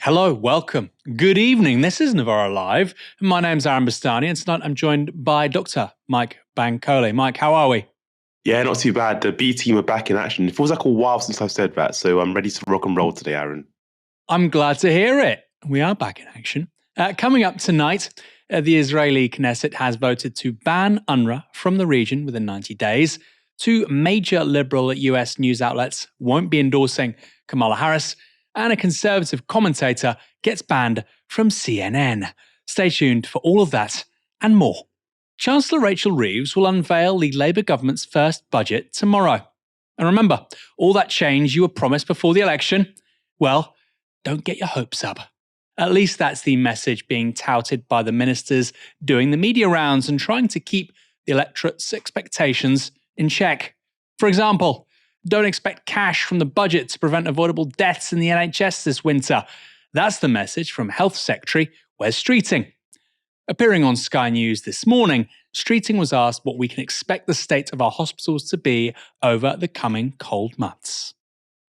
Hello, welcome. Good evening. This is Novara Live. My name's Bastani, and tonight I'm joined by Dr. Mike Bankole. Mike, how are we? Yeah, not too bad. The B team are back in action. It feels like a while since I've said that, so I'm ready to rock and roll today, Aaron. I'm glad to hear it. We are back in action. Coming up tonight, the Israeli Knesset has voted to ban UNRWA from the region within 90 days. Two major liberal US news outlets won't be endorsing Kamala Harris, and a conservative commentator gets banned from CNN. Stay tuned for all of that and more. Chancellor Rachel Reeves will unveil the Labour government's first budget tomorrow. And remember, all that change you were promised before the election, well, don't get your hopes up. At least that's the message being touted by the ministers doing the media rounds and trying to keep the electorate's expectations in check. For example, don't expect cash from the budget to prevent avoidable deaths in the NHS this winter. That's the message from Health Secretary Wes Streeting. Appearing on Sky News this morning, Streeting was asked what we can expect the state of our hospitals to be over the coming cold months.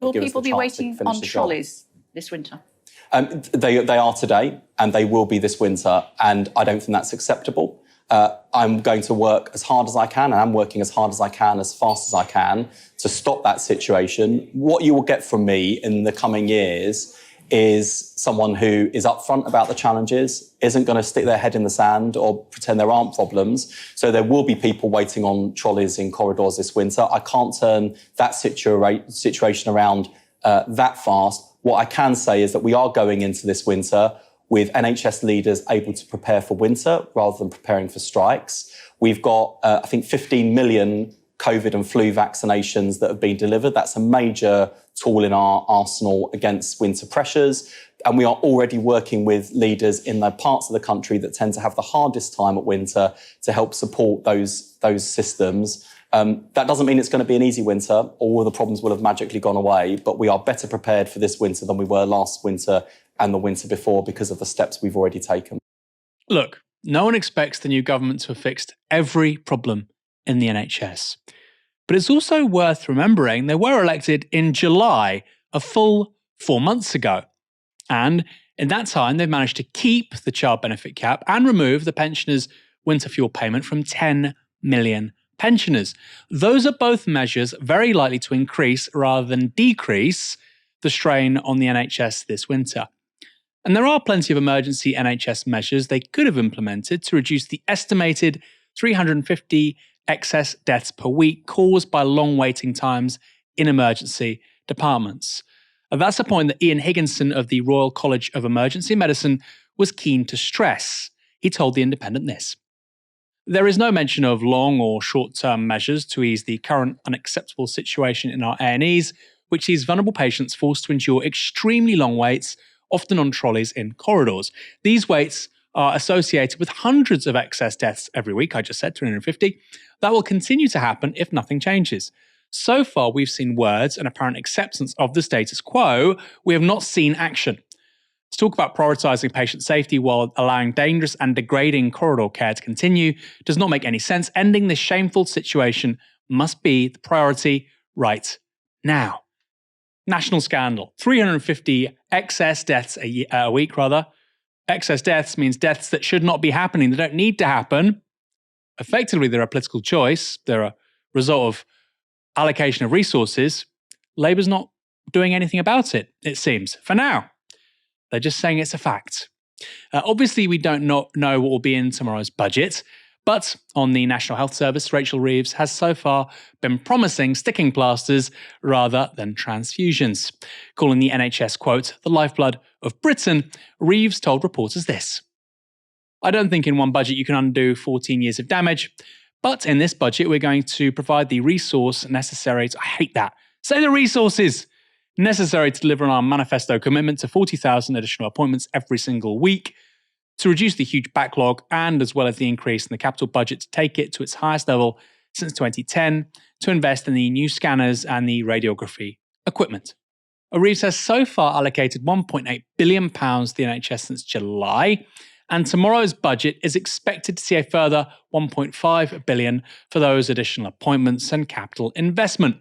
Will people be waiting on trolleys this winter? They are today, and they will be this winter, and I don't think that's acceptable. I'm going to work as hard as I can, and I'm working as hard as I can, as fast as I can, to stop that situation. What you will get from me in the coming years is someone who is upfront about the challenges, isn't going to stick their head in the sand or pretend there aren't problems. So there will be people waiting on trolleys in corridors this winter. I can't turn that situation around that fast. What I can say is that we are going into this winter with NHS leaders able to prepare for winter rather than preparing for strikes. We've got, I think, 15 million COVID and flu vaccinations that have been delivered. That's a major tool in our arsenal against winter pressures. And we are already working with leaders in the parts of the country that tend to have the hardest time at winter to help support those systems. That doesn't mean it's going to be an easy winter. All of the problems will have magically gone away, but we are better prepared for this winter than we were last winter and the winter before because of the steps we've already taken. Look, no one expects the new government to have fixed every problem in the NHS. But it's also worth remembering they were elected in July, a full 4 months ago. And in that time, they've managed to keep the child benefit cap and remove the pensioners' winter fuel payment from 10 million pensioners. Those are both measures very likely to increase rather than decrease the strain on the NHS this winter. And there are plenty of emergency NHS measures they could have implemented to reduce the estimated 350 excess deaths per week caused by long waiting times in emergency departments. And that's a point that Ian Higginson of the Royal College of Emergency Medicine was keen to stress. He told The Independent this: "There is no mention of long or short-term measures to ease the current unacceptable situation in our A&Es, which sees vulnerable patients forced to endure extremely long waits, often on trolleys in corridors. These waits are associated with hundreds of excess deaths every week," I just said 350, "that will continue to happen if nothing changes. So far, we've seen words and apparent acceptance of the status quo. We have not seen action. To talk about prioritising patient safety while allowing dangerous and degrading corridor care to continue does not make any sense. Ending this shameful situation must be the priority right now." National scandal. 350 excess deaths a week. Excess deaths means deaths that should not be happening. They don't need to happen. Effectively, they're a political choice. They're a result of allocation of resources. Labour's not doing anything about it, it seems. For now, they're just saying it's a fact. Obviously, we don't know what will be in tomorrow's budget. But on the National Health Service, Rachel Reeves has so far been promising sticking plasters rather than transfusions. Calling the NHS, quote, "the lifeblood of Britain," Reeves told reporters this: "I don't think in one budget you can undo 14 years of damage, but in this budget we're going to provide the resource necessary to," I hate that, say the resources necessary to deliver on our manifesto commitment to 40,000 additional appointments every single week, to reduce the huge backlog, and as well as the increase in the capital budget to take it to its highest level since 2010, to invest in the new scanners and the radiography equipment. Reeves has so far allocated £1.8 billion to the NHS since July, and tomorrow's budget is expected to see a further £1.5 billion for those additional appointments and capital investment.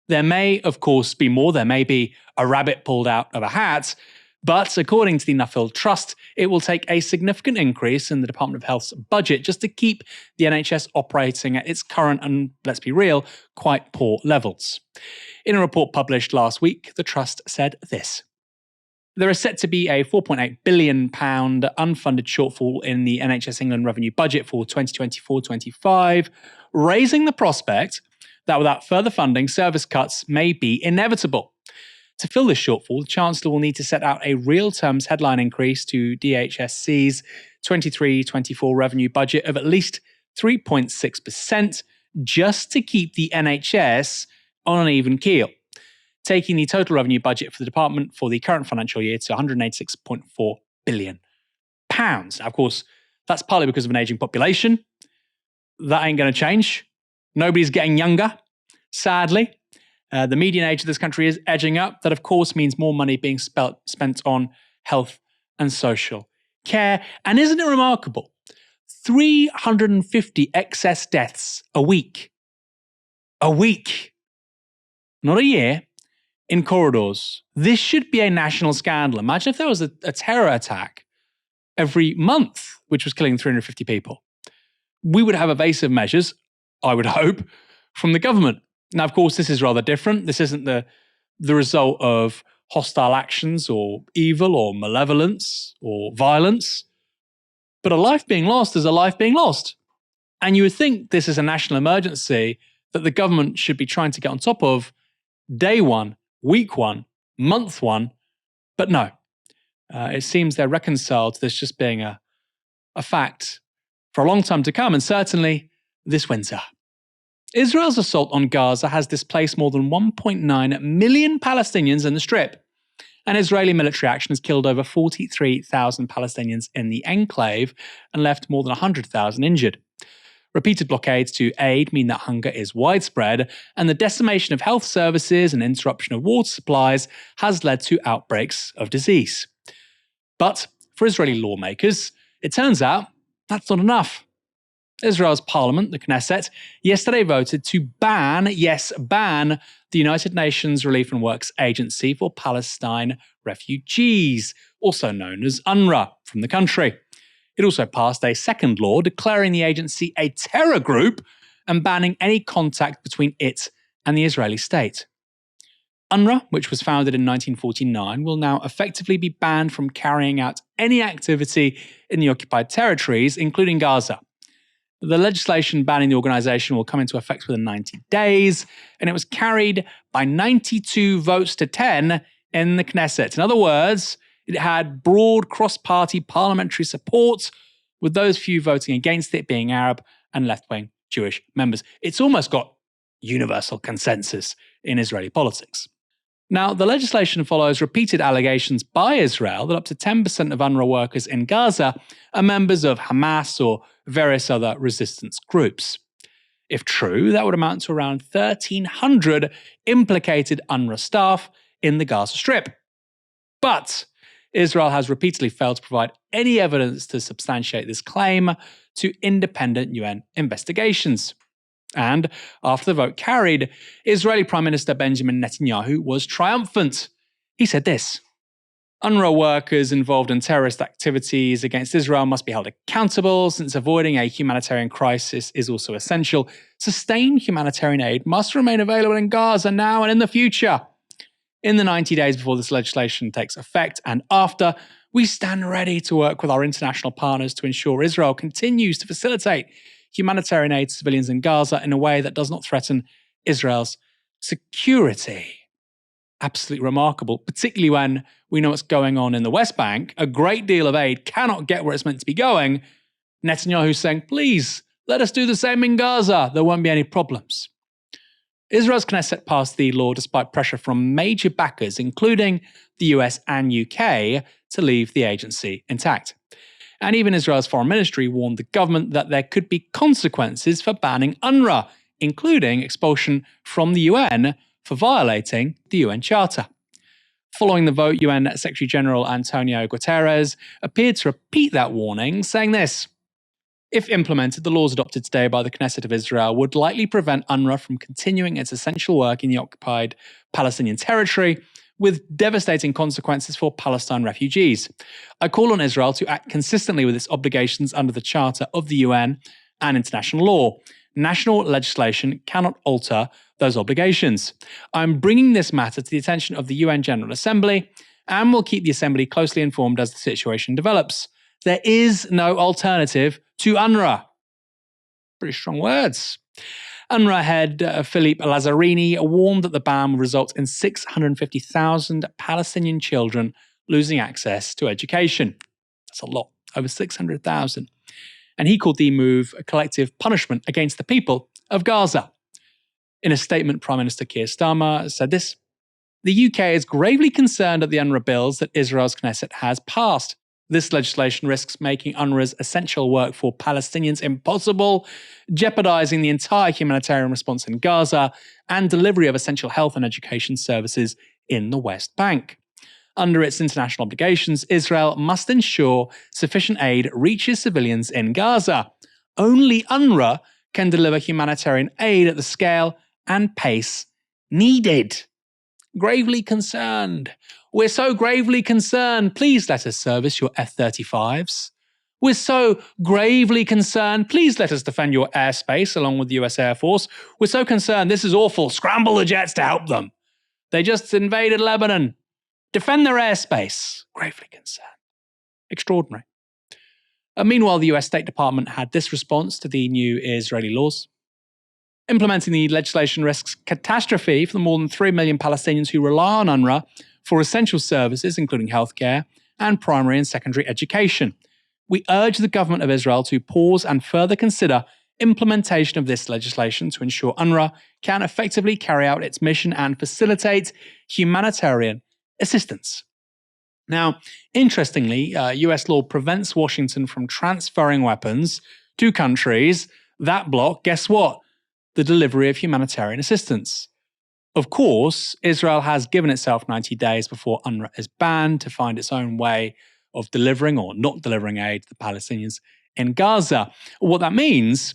There may, of course, be more. There may be a rabbit pulled out of a hat, But according to the Nuffield Trust, it will take a significant increase in the Department of Health's budget just to keep the NHS operating at its current and, let's be real, quite poor levels. In a report published last week, the Trust said this. There is set to be a £4.8 billion unfunded shortfall in the NHS England revenue budget for 2024-25, raising the prospect that without further funding, service cuts may be inevitable. To fill this shortfall, the Chancellor will need to set out a real terms headline increase to DHSC's 23-24 revenue budget of at least 3.6% just to keep the NHS on an even keel, taking the total revenue budget for the department for the current financial year to £186.4 billion. Now, of course, that's partly because of an ageing population. That ain't going to change. Nobody's getting younger, sadly. The median age of this country is edging up. That, of course, means more money being spent on health and social care. And isn't it remarkable? 350 excess deaths a week. A week. Not a year. In corridors. This should be a national scandal. Imagine if there was a terror attack every month, which was killing 350 people. We would have evasive measures, I would hope, from the government. Now, of course, this is rather different. This isn't the result of hostile actions or evil or malevolence or violence. But a life being lost is a life being lost. And you would think this is a national emergency that the government should be trying to get on top of day one, week one, month one. But no, it seems they're reconciled to this just being a fact for a long time to come, and certainly this winter. Israel's assault on Gaza has displaced more than 1.9 million Palestinians in the Strip, and Israeli military action has killed over 43,000 Palestinians in the enclave and left more than 100,000 injured. Repeated blockades to aid mean that hunger is widespread, and the decimation of health services and interruption of water supplies has led to outbreaks of disease. But for Israeli lawmakers, it turns out that's not enough. Israel's parliament, the Knesset, yesterday voted to ban, yes, ban, the United Nations Relief and Works Agency for Palestine Refugees, also known as UNRWA, from the country. It also passed a second law declaring the agency a terror group and banning any contact between it and the Israeli state. UNRWA, which was founded in 1949, will now effectively be banned from carrying out any activity in the occupied territories, including Gaza. The legislation banning the organisation will come into effect within 90 days, and it was carried by 92 votes to 10 in the Knesset. In other words, it had broad cross-party parliamentary support, with those few voting against it being Arab and left-wing Jewish members. It's almost got universal consensus in Israeli politics. Now, the legislation follows repeated allegations by Israel that up to 10% of UNRWA workers in Gaza are members of Hamas or various other resistance groups. If true, that would amount to around 1,300 implicated UNRWA staff in the Gaza Strip. But Israel has repeatedly failed to provide any evidence to substantiate this claim to independent UN investigations. And after the vote carried, Israeli Prime Minister Benjamin Netanyahu was triumphant. He said this: UNRWA workers involved in terrorist activities against Israel must be held accountable, since avoiding a humanitarian crisis is also essential. Sustained humanitarian aid must remain available in Gaza now and in the future. In the 90 days before this legislation takes effect and after, we stand ready to work with our international partners to ensure Israel continues to facilitate humanitarian aid to civilians in Gaza in a way that does not threaten Israel's security. Absolutely remarkable, particularly when we know what's going on in the West Bank. A great deal of aid cannot get where it's meant to be going. Netanyahu's saying, please, let us do the same in Gaza. There won't be any problems. Israel's Knesset passed the law despite pressure from major backers, including the US and UK, to leave the agency intact. And even Israel's foreign ministry warned the government that there could be consequences for banning UNRWA, including expulsion from the UN for violating the UN Charter. Following the vote, UN Secretary General Antonio Guterres appeared to repeat that warning, saying this: if implemented, the laws adopted today by the Knesset of Israel would likely prevent UNRWA from continuing its essential work in the occupied Palestinian territory, with devastating consequences for Palestine refugees. I call on Israel to act consistently with its obligations under the Charter of the UN and international law. National legislation cannot alter those obligations. I'm bringing this matter to the attention of the UN General Assembly and will keep the Assembly closely informed as the situation develops. There is no alternative to UNRWA. Pretty strong words. UNRWA head Philippe Lazzarini warned that the ban will result in 650,000 Palestinian children losing access to education. That's a lot, over 600,000. And he called the move a collective punishment against the people of Gaza. In a statement, Prime Minister Keir Starmer said this: "The UK is gravely concerned at the UNRWA bills that Israel's Knesset has passed. This legislation risks making UNRWA's essential work for Palestinians impossible, jeopardizing the entire humanitarian response in Gaza and delivery of essential health and education services in the West Bank. Under its international obligations, Israel must ensure sufficient aid reaches civilians in Gaza. Only UNRWA can deliver humanitarian aid at the scale and pace needed." Gravely concerned. We're so gravely concerned. Please let us service your F-35s. We're so gravely concerned. Please let us defend your airspace along with the US Air Force. We're so concerned. This is awful. Scramble the jets to help them. They just invaded Lebanon. Defend their airspace. Gravely concerned. Extraordinary. Meanwhile, the US State Department had this response to the new Israeli laws. Implementing the legislation risks catastrophe for the more than 3 million Palestinians who rely on UNRWA for essential services, including healthcare and primary and secondary education. We urge the government of Israel to pause and further consider implementation of this legislation to ensure UNRWA can effectively carry out its mission and facilitate humanitarian assistance. Now, interestingly, US law prevents Washington from transferring weapons to countries that block, guess what? The delivery of humanitarian assistance. Of course, Israel has given itself 90 days before UNRWA is banned to find its own way of delivering or not delivering aid to the Palestinians in Gaza. What that means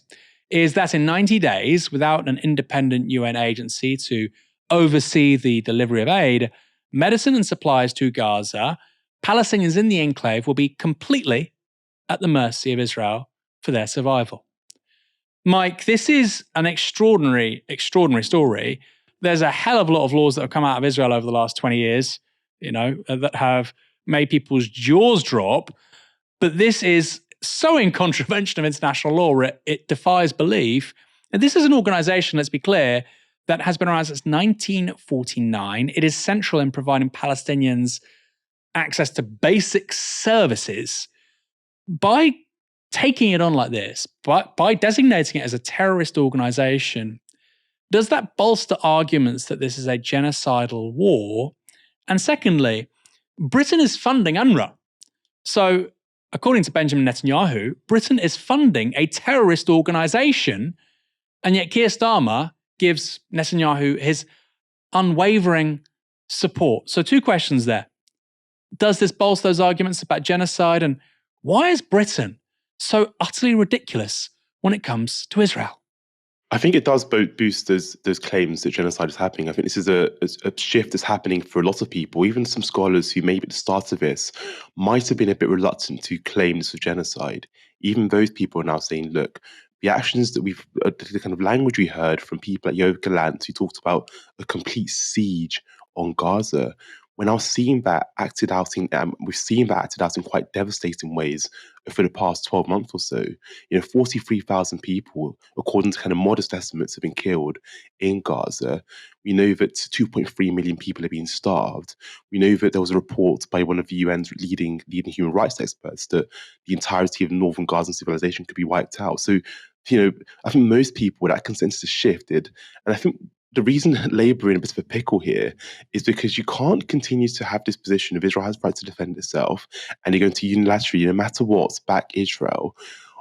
is that in 90 days, without an independent UN agency to oversee the delivery of aid, medicine and supplies to Gaza, Palestinians in the enclave will be completely at the mercy of Israel for their survival. Mike, this is an extraordinary story. There's a hell of a lot of laws that have come out of Israel over the last 20 years, that have made people's jaws drop. But this is so in contravention of international law, it defies belief. And this is an organization, let's be clear, that has been around since 1949. It is central in providing Palestinians access to basic services. By taking it on like this, by designating it as a terrorist organization, does that bolster arguments that this is a genocidal war? And secondly, Britain is funding UNRWA. So, according to Benjamin Netanyahu, Britain is funding a terrorist organization, and yet Keir Starmer gives Netanyahu his unwavering support. So 2 questions there. Does this bolster those arguments about genocide? And why is Britain so utterly ridiculous when it comes to Israel? I think it does boost those claims that genocide is happening. I think this is a shift that's happening for a lot of people. Even some scholars who maybe at the start of this might have been a bit reluctant to claim this was genocide. Even those people are now saying, look, the actions that the kind of language we heard from people like Yoav Gallant, who talked about a complete siege on Gaza, we're now seeing that acted out in quite devastating ways for the past 12 months or so. 43,000 people, according to kind of modest estimates, have been killed in Gaza. We know that 2.3 million people are being starved. We know that there was a report by one of the UN's leading human rights experts that the entirety of northern Gazan civilization could be wiped out. So, I think most people, that consensus has shifted. And I think the reason Labour are in a bit of a pickle here is because you can't continue to have this position of Israel has the right to defend itself, and you're going to unilaterally, no matter what, back Israel,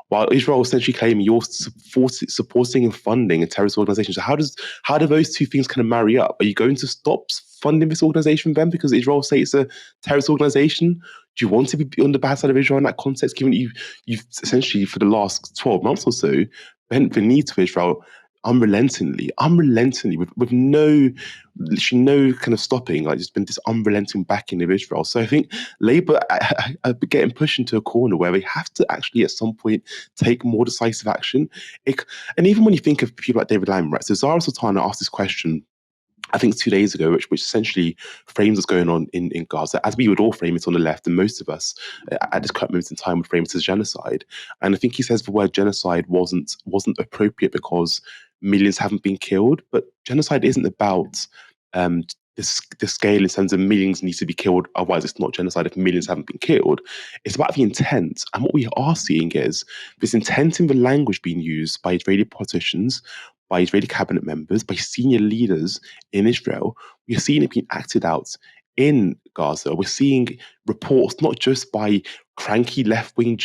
while Israel essentially claiming you're supporting and funding a terrorist organization. So how do those two things kind of marry up? Are you going to stop funding this organization then because Israel say it's a terrorist organization? Do you want to be on the bad side of Israel in that context, given you've essentially for the last 12 months or so bent the knee to Israel, unrelentingly, with literally no kind of stopping. Like, there's been this unrelenting backing of Israel. So I think Labour are getting pushed into a corner where they have to actually at some point take more decisive action. And even when you think of people like David Lamb, right? So Zara Sultana asked this question, I think 2 days ago, which essentially frames what's going on in Gaza, as we would all frame it on the left, and most of us at this current moment in time would frame it as genocide. And I think he says the word genocide wasn't appropriate because millions haven't been killed, but genocide isn't about the scale in terms of millions need to be killed, otherwise it's not genocide if millions haven't been killed. It's about the intent. And what we are seeing is this intent in the language being used by Israeli politicians, by Israeli cabinet members, by senior leaders in Israel. We're seeing it being acted out in Gaza. We're seeing reports not just by cranky left-wing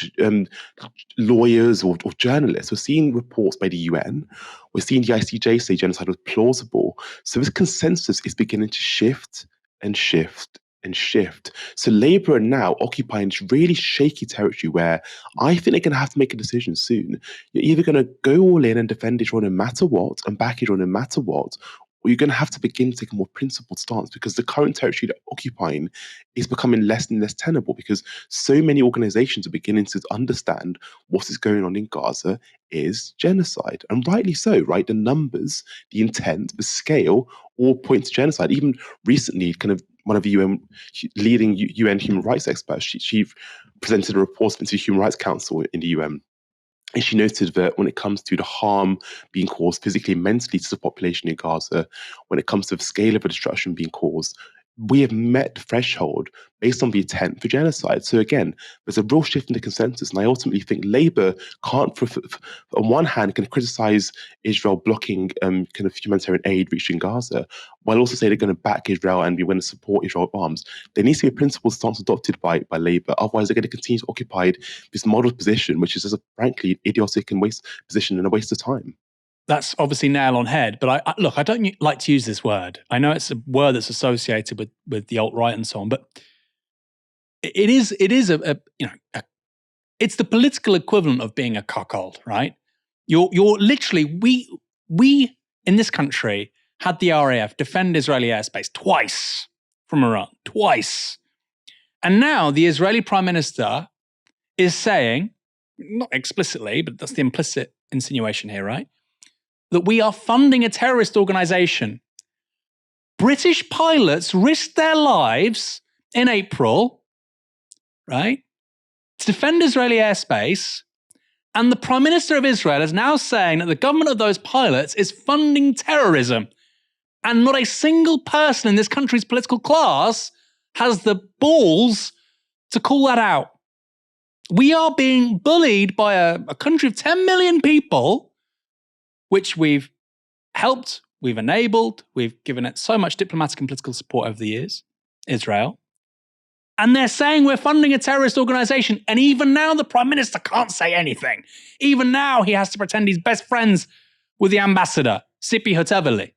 lawyers or journalists. We're seeing reports by the UN. We're seeing the ICJ say genocide was plausible. So this consensus is beginning to shift and shift and shift. So Labour are now occupying this really shaky territory where I think they're going to have to make a decision soon. You're either going to go all in and defend Israel no matter what, and back Israel no matter what, or you're going to have to begin to take a more principled stance, because the current territory they're occupying is becoming less and less tenable, because so many organizations are beginning to understand what is going on in Gaza is genocide. And rightly so, right? The numbers, the intent, the scale all point to genocide. Even recently, kind of one of the leading UN human rights experts, she presented a report to the Human Rights Council in the UN. And she noted that when it comes to the harm being caused physically and mentally to the population in Gaza, when it comes to the scale of the destruction being caused, we have met the threshold based on the intent for genocide. So again, there's a real shift in the consensus. And I ultimately think Labour can't, on one hand, can criticise Israel blocking kind of humanitarian aid reaching Gaza, while also say they're going to back Israel and we want to support Israel arms. There needs to be a principled stance adopted by Labour. Otherwise, they're going to continue to occupy this model position, which is, just frankly, idiotic and waste position and a waste of time. That's obviously nail on head, but I don't like to use this word. I know it's a word that's associated with the alt-right and so on, but it is it's the political equivalent of being a cuckold, right? You're literally, we in this country had the RAF defend Israeli airspace twice from Iran, twice. And now the Israeli Prime Minister is saying, not explicitly, but that's the implicit insinuation here, right? That we are funding a terrorist organization. British pilots risked their lives in April, right, to defend Israeli airspace, and the Prime Minister of Israel is now saying that the government of those pilots is funding terrorism, and not a single person in this country's political class has the balls to call that out. We are being bullied by a country of 10 million people, which we've helped, we've enabled, we've given it so much diplomatic and political support over the years, Israel. And they're saying we're funding a terrorist organization. And even now, the Prime Minister can't say anything. Even now, he has to pretend he's best friends with the ambassador, Sipi Hoteveli.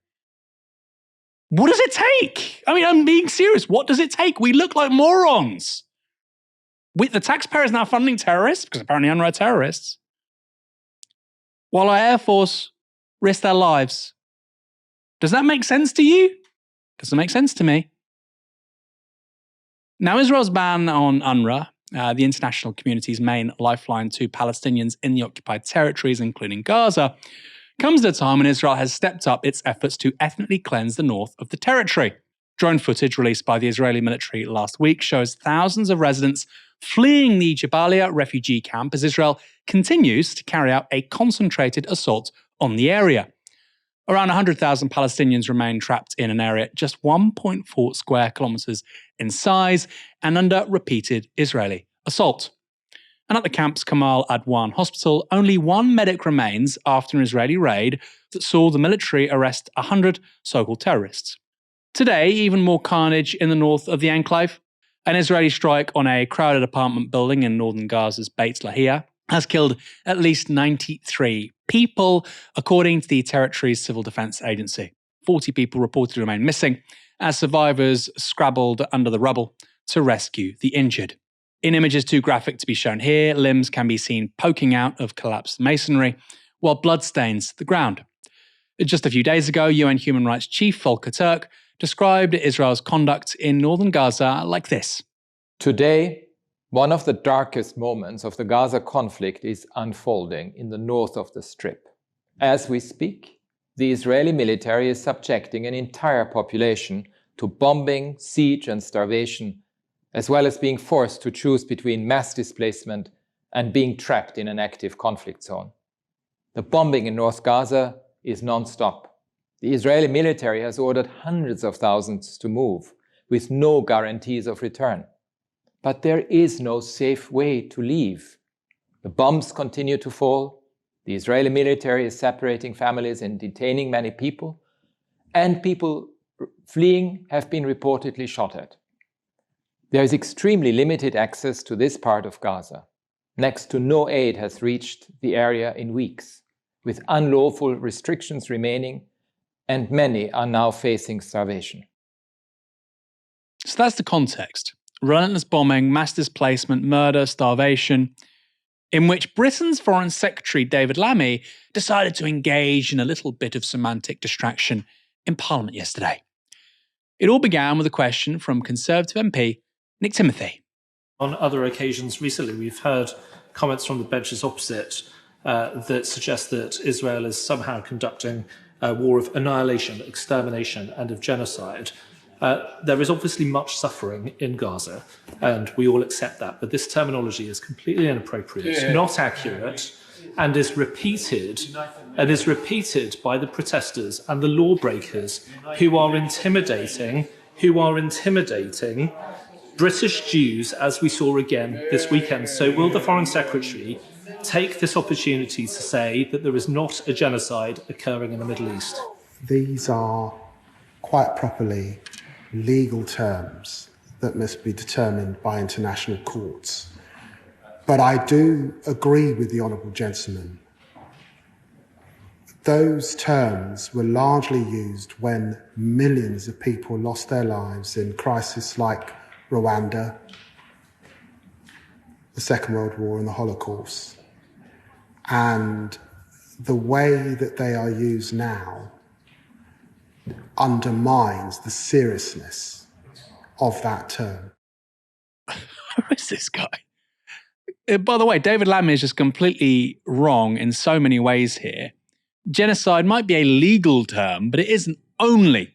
What does it take? I mean, I'm being serious. What does it take? We look like morons. The taxpayer is now funding terrorists, because apparently UNRWA are terrorists, while our Air Force risk their lives. Does that make sense to you? Doesn't make sense to me. Now, Israel's ban on UNRWA, the international community's main lifeline to Palestinians in the occupied territories, including Gaza, comes at a time when Israel has stepped up its efforts to ethnically cleanse the north of the territory. Drone footage released by the Israeli military last week shows thousands of residents fleeing the Jabalia refugee camp as Israel continues to carry out a concentrated assault on the area. Around 100,000 Palestinians remain trapped in an area just 1.4 square kilometers in size and under repeated Israeli assault. And at the camp's Kamal Adwan hospital, only one medic remains after an Israeli raid that saw the military arrest 100 so-called terrorists. Today, even more carnage in the north of the enclave. An Israeli strike on a crowded apartment building in northern Gaza's Beit Lahia has killed at least 93 people, according to the territory's civil defense agency. 40 people reported to remain missing as survivors scrabbled under the rubble to rescue the injured. In images too graphic to be shown here, limbs can be seen poking out of collapsed masonry, while blood stains the ground. Just a few days ago, UN Human Rights Chief Volker Turk described Israel's conduct in northern Gaza like this. Today, one of the darkest moments of the Gaza conflict is unfolding in the north of the Strip. As we speak, the Israeli military is subjecting an entire population to bombing, siege, and starvation, as well as being forced to choose between mass displacement and being trapped in an active conflict zone. The bombing in North Gaza is non-stop. The Israeli military has ordered hundreds of thousands to move, with no guarantees of return. But there is no safe way to leave. The bombs continue to fall. The Israeli military is separating families and detaining many people, and people fleeing have been reportedly shot at. There is extremely limited access to this part of Gaza. Next to no aid has reached the area in weeks, with unlawful restrictions remaining, and many are now facing starvation. So that's the context. Relentless bombing, mass displacement, murder, starvation, in which Britain's Foreign Secretary David Lammy decided to engage in a little bit of semantic distraction in Parliament yesterday. It all began with a question from Conservative MP Nick Timothy. On other occasions recently, we've heard comments from the benches opposite that suggest that Israel is somehow conducting a war of annihilation, extermination, and of genocide. There is obviously much suffering in Gaza, and we all accept that, but this terminology is completely inappropriate, not accurate, and is repeated by the protesters and the lawbreakers who are intimidating British Jews, as we saw again this weekend. So will the Foreign Secretary take this opportunity to say that there is not a genocide occurring in the Middle East? These are quite properly legal terms that must be determined by international courts. But I do agree with the Honourable Gentleman. Those terms were largely used when millions of people lost their lives in crises like Rwanda, the Second World War and the Holocaust. And the way that they are used now undermines the seriousness of that term. Who is this guy? By the way, David Lammy is just completely wrong in so many ways here. Genocide might be a legal term, but it isn't only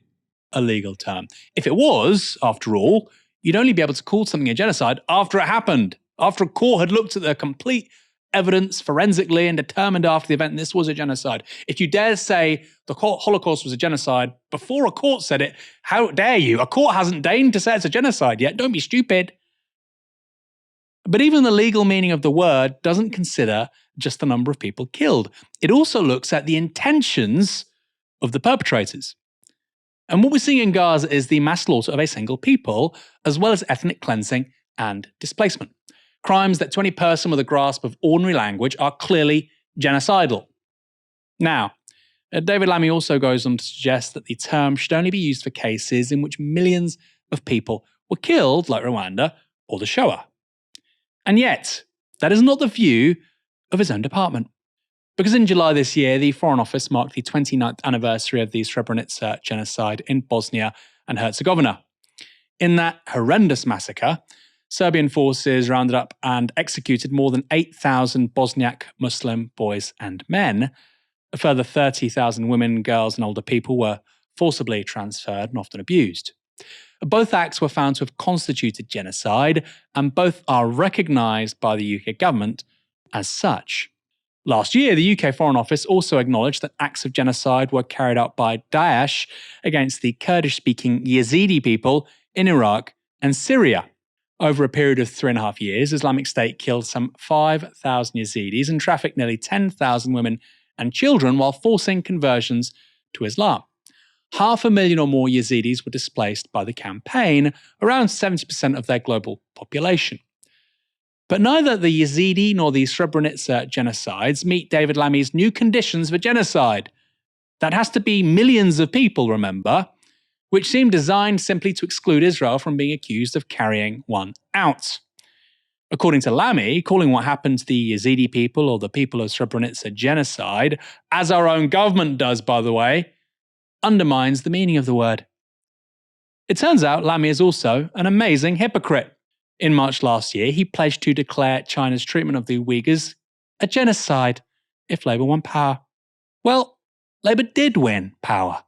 a legal term. If it was, after all, you'd only be able to call something a genocide after it happened, after a court had looked at the complete evidence forensically and determined after the event this was a genocide. If you dare say the Holocaust was a genocide before a court said it, how dare you? A court hasn't deigned to say it's a genocide yet. Don't be stupid. But even the legal meaning of the word doesn't consider just the number of people killed. It also looks at the intentions of the perpetrators. And what we're seeing in Gaza is the mass slaughter of a single people, as well as ethnic cleansing and displacement. Crimes that to any person with a grasp of ordinary language are clearly genocidal. Now, David Lammy also goes on to suggest that the term should only be used for cases in which millions of people were killed, like Rwanda or the Shoah. And yet, that is not the view of his own department. Because in July this year, the Foreign Office marked the 29th anniversary of the Srebrenica genocide in Bosnia and Herzegovina. In that horrendous massacre, Serbian forces rounded up and executed more than 8,000 Bosniak Muslim boys and men. A further 30,000 women, girls, and older people were forcibly transferred and often abused. Both acts were found to have constituted genocide, and both are recognised by the UK government as such. Last year, the UK Foreign Office also acknowledged that acts of genocide were carried out by Daesh against the Kurdish-speaking Yazidi people in Iraq and Syria. Over a period of 3.5 years, Islamic State killed some 5,000 Yazidis and trafficked nearly 10,000 women and children while forcing conversions to Islam. 500,000 or more Yazidis were displaced by the campaign, around 70% of their global population. But neither the Yazidi nor the Srebrenica genocides meet David Lammy's new conditions for genocide. That has to be millions of people, remember, which seem designed simply to exclude Israel from being accused of carrying one out. According to Lamy, calling what happened to the Yazidi people or the people of Srebrenica genocide, as our own government does, by the way, undermines the meaning of the word. It turns out Lamy is also an amazing hypocrite. In March last year, he pledged to declare China's treatment of the Uyghurs a genocide if Labour won power. Well, Labour did win power.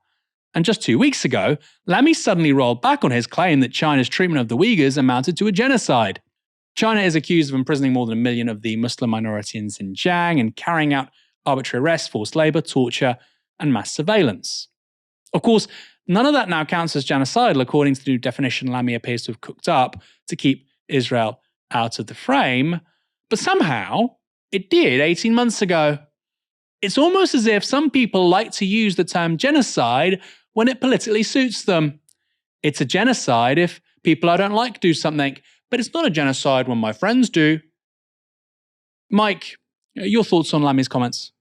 And just 2 weeks ago, Lamy suddenly rolled back on his claim that China's treatment of the Uyghurs amounted to a genocide. China is accused of imprisoning more than 1 million of the Muslim minority in Xinjiang and carrying out arbitrary arrests, forced labour, torture, and mass surveillance. Of course, none of that now counts as genocidal according to the new definition Lamy appears to have cooked up to keep Israel out of the frame, but somehow it did 18 months ago. It's almost as if some people like to use the term genocide when it politically suits them. It's a genocide if people I don't like do something, but it's not a genocide when my friends do. Mike, your thoughts on Lamy's comments?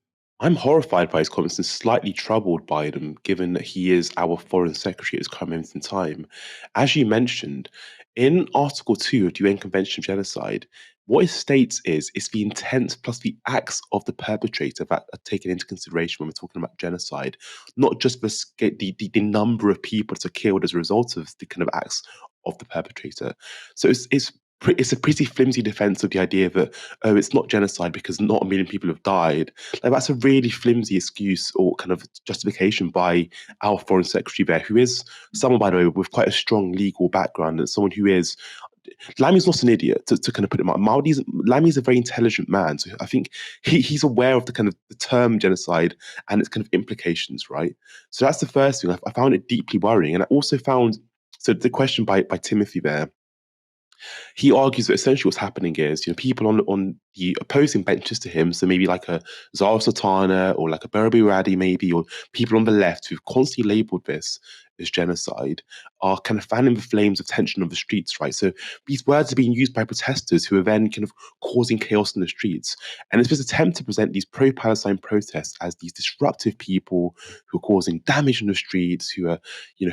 I'm horrified by his comments and slightly troubled by them, given that he is our foreign secretary at this current moment in time. As you mentioned, in Article 2 of the UN Convention of Genocide, what it states is it's the intent plus the acts of the perpetrator that are taken into consideration when we're talking about genocide, not just the number of people that are killed as a result of the kind of acts of the perpetrator. So it's a pretty flimsy defense of the idea that, oh, it's not genocide because not 1 million people have died. Like, that's a really flimsy excuse or kind of justification by our foreign secretary there, who is someone, by the way, with quite a strong legal background and someone who is... Lamy's not an idiot, to kind of put it mildly. Lamy's a very intelligent man, so I think he's aware of the kind of the term genocide and its kind of implications, right? So that's the first thing. I found it deeply worrying, and I also found... So the question by Timothy there, he argues that essentially what's happening is, people on the opposing benches to him, so maybe like a Zara Sultana or like a Barabi Radi maybe, or people on the left who've constantly labelled this as genocide, are kind of fanning the flames of tension on the streets, right? So these words are being used by protesters who are then kind of causing chaos in the streets. And it's this attempt to present these pro-Palestine protests as these disruptive people who are causing damage in the streets, who are,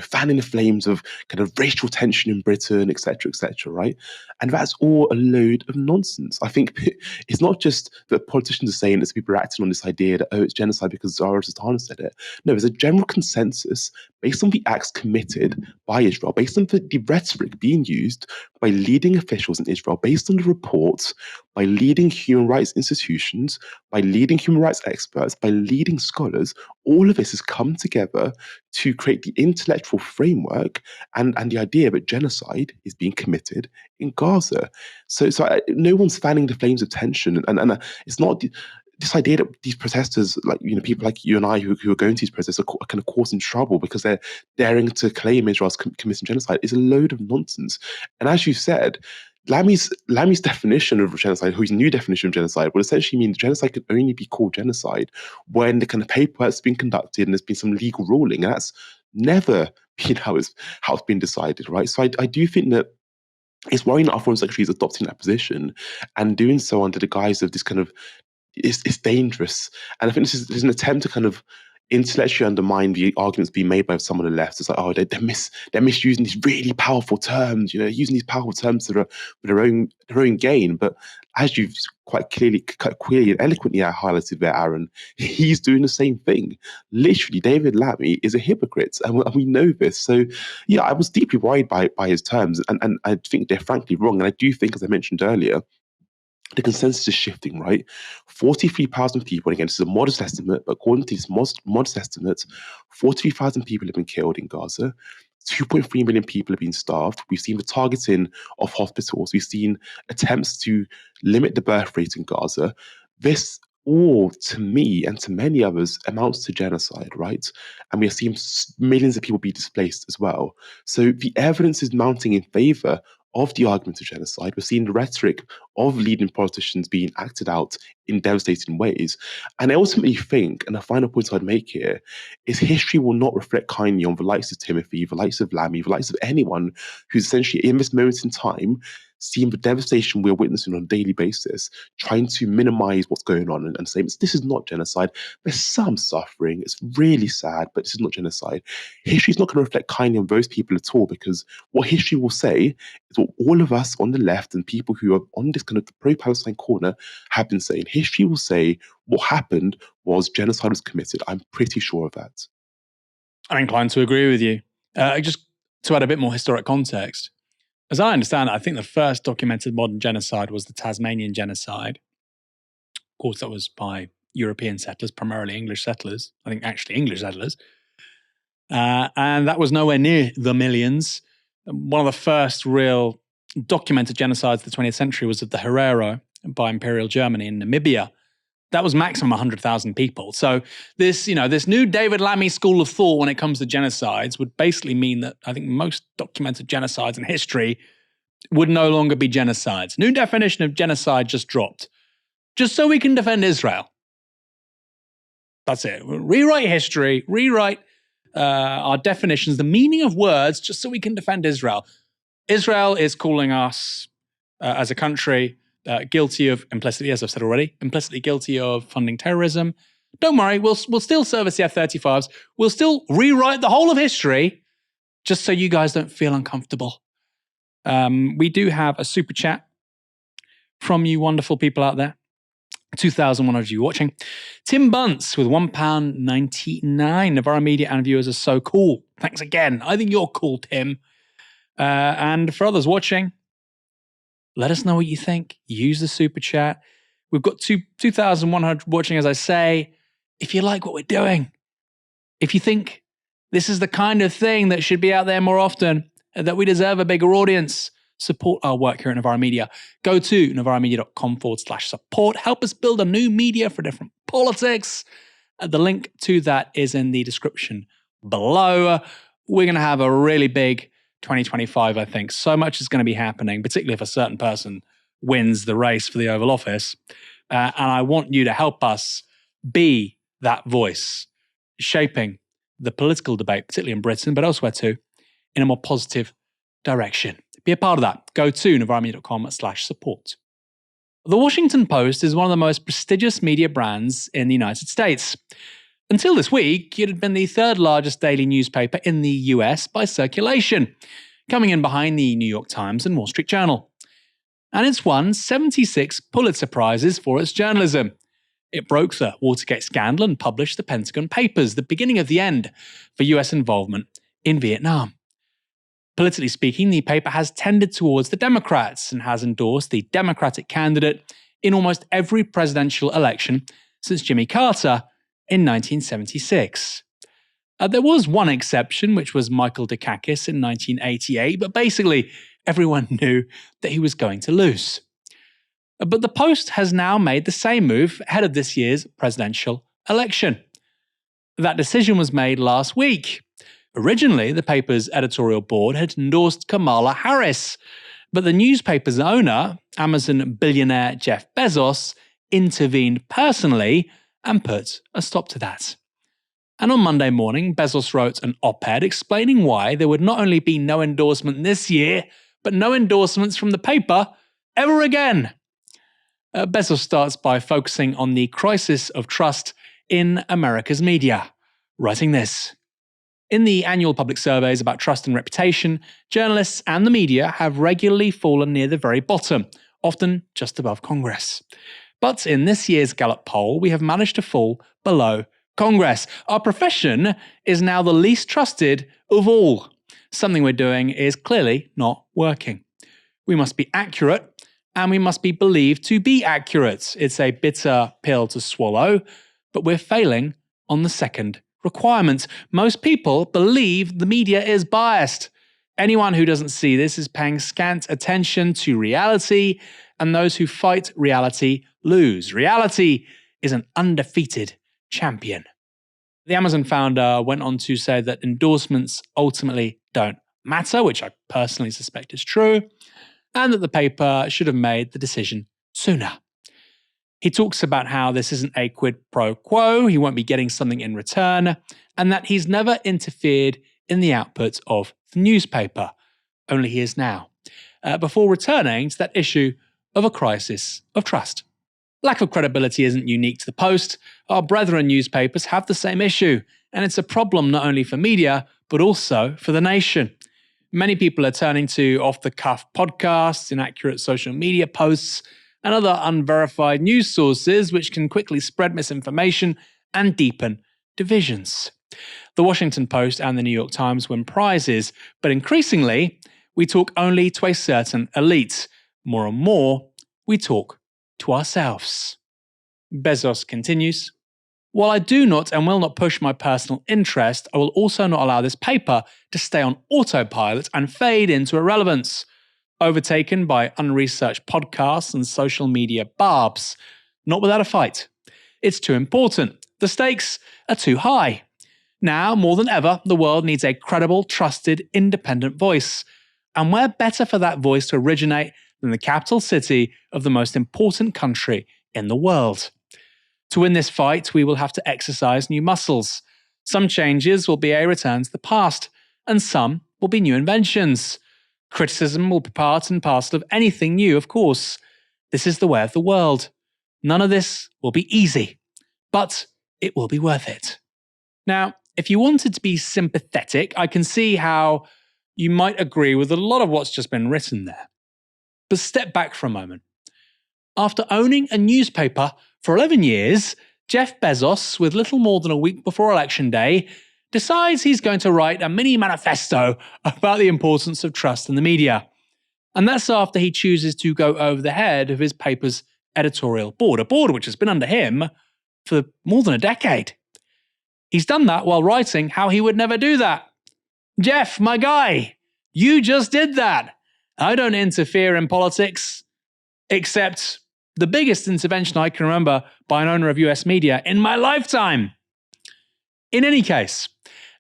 fanning the flames of kind of racial tension in Britain, etc., right? And that's all a load of nonsense. I think it's not just that politicians are saying it, people are acting on this idea that, oh, it's genocide because Zara Sultana said it. No, there's a general consensus based on the acts committed by Israel, based on the rhetoric being used by leading officials in Israel, based on the reports by leading human rights institutions, by leading human rights experts, by leading scholars. All of this has come together to create the intellectual framework and the idea that genocide is being committed in Gaza. So no one's fanning the flames of tension, and it's not... This idea that these protesters, like people like you and I who are going to these protests, are kind of causing trouble because they're daring to claim Israel's committing genocide is a load of nonsense. And as you said, Lamy's definition of genocide, his new definition of genocide, would essentially mean genocide can only be called genocide when the kind of paperwork's been conducted and there's been some legal ruling, and that's never been how it's been decided, right? So I do think that it's worrying that our foreign secretary is adopting that position and doing so under the guise of this kind of... It's dangerous. And I think this is an attempt to kind of intellectually undermine the arguments being made by some on the left. It's like, oh, they're misusing these really powerful terms, using these powerful terms for their own gain. But as you've quite clearly and eloquently highlighted there, Aaron, he's doing the same thing. Literally, David Lammy is a hypocrite, and we know this. So, yeah, I was deeply worried by his terms, and I think they're frankly wrong. And I do think, as I mentioned earlier, the consensus is shifting, right? 43,000 people, again, this is a modest estimate, but according to these modest estimates, 43,000 people have been killed in Gaza. 2.3 million people have been starved. We've seen the targeting of hospitals. We've seen attempts to limit the birth rate in Gaza. This all, to me and to many others, amounts to genocide, right? And we are seeing millions of people be displaced as well. So the evidence is mounting in favor of the argument of genocide. We're seeing the rhetoric of leading politicians being acted out in devastating ways. And I ultimately think, and the final point I'd make here, is history will not reflect kindly on the likes of Timothy, the likes of Lammy, the likes of anyone who's essentially in this moment in time seeing the devastation we're witnessing on a daily basis, trying to minimize what's going on and saying this is not genocide. There's some suffering. It's really sad, but this is not genocide. History is not going to reflect kindly on those people at all, because what history will say is what all of us on the left and people who are on this kind of pro-Palestine corner have been saying. History will say what happened was genocide was committed. I'm pretty sure of that. I'm inclined to agree with you. Just to add a bit more historic context, as I understand it, I think the first documented modern genocide was the Tasmanian genocide. Of course, that was by European settlers, primarily English settlers. I think actually English settlers. And that was nowhere near the millions. One of the first real documented genocides of the 20th century was of the Herero by Imperial Germany in Namibia. That was maximum 100,000 people. So this new David Lammy school of thought when it comes to genocides would basically mean that I think most documented genocides in history would no longer be genocides. New definition of genocide just dropped. Just so we can defend Israel. That's it. We'll rewrite history, rewrite our definitions, the meaning of words, just so we can defend Israel. Israel is calling us as a country guilty of, implicitly, as I've said already, implicitly guilty of funding terrorism. Don't worry, we'll still service the F-35s. We'll still rewrite the whole of history, just so you guys don't feel uncomfortable. We do have a super chat from you wonderful people out there. 2,100 of you watching. Tim Bunce with £1.99. Novara Media and viewers are so cool. Thanks again. I think you're cool, Tim. And for others watching, let us know what you think. Use the super chat. We've got 2,100 watching, as I say. If you like what we're doing, if you think this is the kind of thing that should be out there more often, that we deserve a bigger audience, support our work here at Novara Media. Go to novaramedia.com/support. Help us build a new media for different politics. The link to that is in the description below. We're going to have a really big 2025, I think. So much is going to be happening, particularly if a certain person wins the race for the Oval Office. And I want you to help us be that voice, shaping the political debate, particularly in Britain, but elsewhere too, in a more positive direction. Be a part of that. Go to novaramedia.com/support. The Washington Post is one of the most prestigious media brands in the United States. Until this week, it had been the third largest daily newspaper in the US by circulation, coming in behind the New York Times and Wall Street Journal. And it's won 76 Pulitzer Prizes for its journalism. It broke the Watergate scandal and published the Pentagon Papers, the beginning of the end for US involvement in Vietnam. Politically speaking, the paper has tended towards the Democrats and has endorsed the Democratic candidate in almost every presidential election since Jimmy Carter in 1976. There was one exception, which was Michael Dukakis in 1988, but basically everyone knew that he was going to lose. But the Post has now made the same move ahead of this year's presidential election. That decision was made last week. Originally, the paper's editorial board had endorsed Kamala Harris, but the newspaper's owner, Amazon billionaire Jeff Bezos, intervened personally and put a stop to that. And on Monday morning, Bezos wrote an op-ed explaining why there would not only be no endorsement this year, but no endorsements from the paper ever again. Bezos starts by focusing on the crisis of trust in America's media, writing this. In the annual public surveys about trust and reputation, journalists and the media have regularly fallen near the very bottom, often just above Congress. But in this year's Gallup poll, we have managed to fall below Congress. Our profession is now the least trusted of all. Something we're doing is clearly not working. We must be accurate, and we must be believed to be accurate. It's a bitter pill to swallow, but we're failing on the second requirement. Most people believe the media is biased. Anyone who doesn't see this is paying scant attention to reality, and those who fight reality lose. Reality is an undefeated champion. The Amazon founder went on to say that endorsements ultimately don't matter, which I personally suspect is true, and that the paper should have made the decision sooner. He talks about how this isn't a quid pro quo, he won't be getting something in return, and that he's never interfered in the output of the newspaper. Only he is now. before returning to that issue of a crisis of trust. Lack of credibility isn't unique to the Post. Our brethren newspapers have the same issue, and it's a problem not only for media, but also for the nation. Many people are turning to off-the-cuff podcasts, inaccurate social media posts, and other unverified news sources which can quickly spread misinformation and deepen divisions. The Washington Post and the New York Times win prizes, but increasingly, we talk only to a certain elite. More and more, we talk to ourselves. Bezos continues, "While I do not and will not push my personal interest, I will also not allow this paper to stay on autopilot and fade into irrelevance, overtaken by unresearched podcasts and social media barbs. Not without a fight. It's too important. The stakes are too high. Now, more than ever, the world needs a credible, trusted, independent voice. And where better for that voice to originate than the capital city of the most important country in the world? To win this fight, we will have to exercise new muscles. Some changes will be a return to the past, and some will be new inventions. Criticism will be part and parcel of anything new, of course. This is the way of the world. None of this will be easy, but it will be worth it." Now, if you wanted to be sympathetic, I can see how you might agree with a lot of what's just been written there. But step back for a moment. After owning a newspaper for 11 years, Jeff Bezos, with little more than a week before Election Day, decides he's going to write a mini manifesto about the importance of trust in the media. And that's after he chooses to go over the head of his paper's editorial board, a board which has been under him for more than a decade. He's done that while writing how he would never do that. "Jeff, my guy, you just did that. I don't interfere in politics, except the biggest intervention I can remember by an owner of US media in my lifetime." In any case,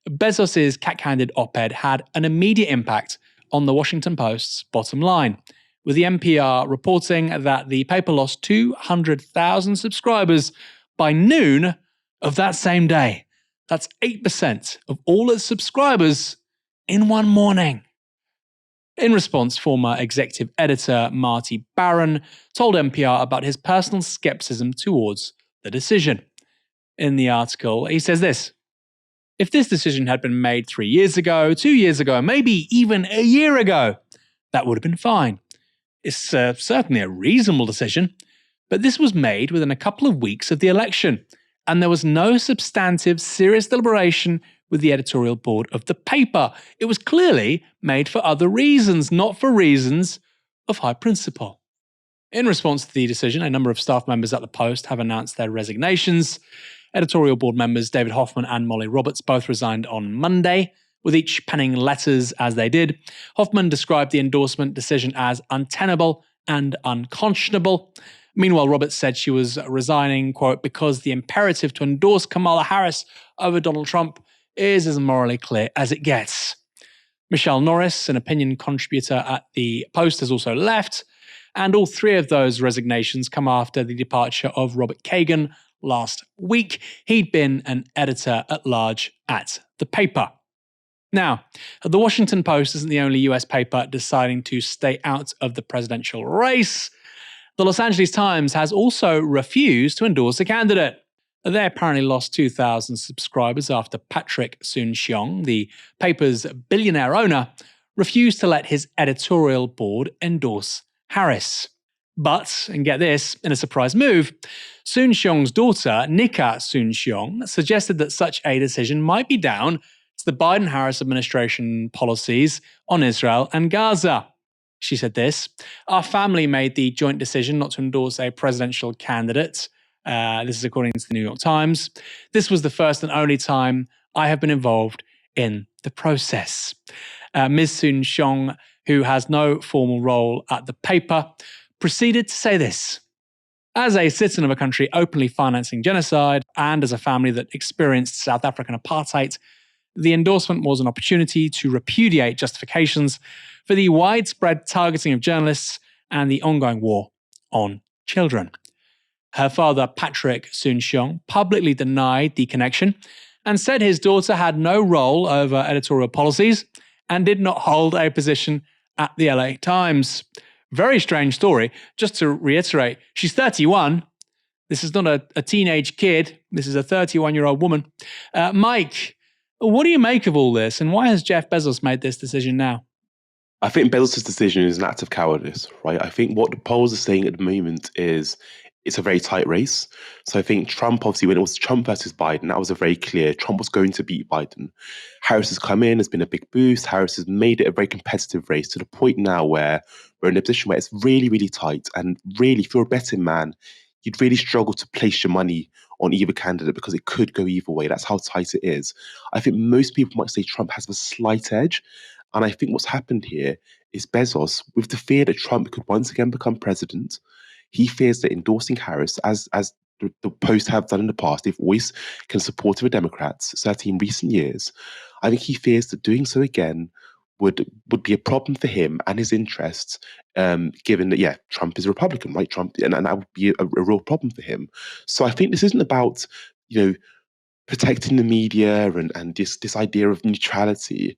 Bezos' cat-handed op-ed had an immediate impact on the Washington Post's bottom line, with the NPR reporting that the paper lost 200,000 subscribers by noon of that same day. That's 8% of all its subscribers in one morning. In response, former executive editor Marty Baron told NPR about his personal skepticism towards the decision. In the article, he says this: "If this decision had been made 3 years ago, 2 years ago, maybe even a year ago, that would have been fine. It's certainly a reasonable decision, but this was made within a couple of weeks of the election, and there was no substantive, serious deliberation with the editorial board of the paper. It was clearly made for other reasons, not for reasons of high principle." In response to the decision, a number of staff members at the Post have announced their resignations. Editorial board members David Hoffman and Molly Roberts both resigned on Monday, with each penning letters as they did. Hoffman described the endorsement decision as untenable and unconscionable. Meanwhile, Roberts said she was resigning, quote, "because the imperative to endorse Kamala Harris over Donald Trump is as morally clear as it gets." Michelle Norris, an opinion contributor at the Post, has also left, and all three of those resignations come after the departure of Robert Kagan last week. He'd been an editor-at-large at the paper. Now, the Washington Post isn't the only US paper deciding to stay out of the presidential race. The Los Angeles Times has also refused to endorse a candidate. They apparently lost 2,000 subscribers after Patrick Soon-Shiong, the paper's billionaire owner, refused to let his editorial board endorse Harris. But, and get this, in a surprise move, Soon-Shiong's daughter, Nika Soon-Shiong, suggested that such a decision might be down to the Biden-Harris administration policies on Israel and Gaza. She said this: "Our family made the joint decision not to endorse a presidential candidate." This is according to the New York Times. "This was the first and only time I have been involved in the process." Ms. Soon-Shiong, who has no formal role at the paper, proceeded to say this: "As a citizen of a country openly financing genocide and as a family that experienced South African apartheid, the endorsement was an opportunity to repudiate justifications for the widespread targeting of journalists and the ongoing war on children." Her father, Patrick Soon-Shiong, publicly denied the connection and said his daughter had no role over editorial policies and did not hold a position at the LA Times. Very strange story. Just to reiterate, she's 31. This is not a teenage kid. This is a 31-year-old woman. Mike, what do you make of all this? And why has Jeff Bezos made this decision now? I think Bezos' decision is an act of cowardice, right? I think what the polls are saying at the moment is it's a very tight race. So I think Trump, obviously, when it was Trump versus Biden, that was a very clear, Trump was going to beat Biden. Harris has come in, has been a big boost. Harris has made it a very competitive race to the point now where we're in a position where it's really, really tight. And really, if you're a betting man, you'd really struggle to place your money on either candidate because it could go either way. That's how tight it is. I think most people might say Trump has a slight edge. And I think what's happened here is Bezos, with the fear that Trump could once again become president, he fears that endorsing Harris, as the Post have done in the past, they've always been supportive of Democrats, certainly in recent years. I think he fears that doing so again would be a problem for him and his interests, given that, Trump is a Republican, right? Trump, and that would be a real problem for him. So I think this isn't about, protecting the media and this idea of neutrality.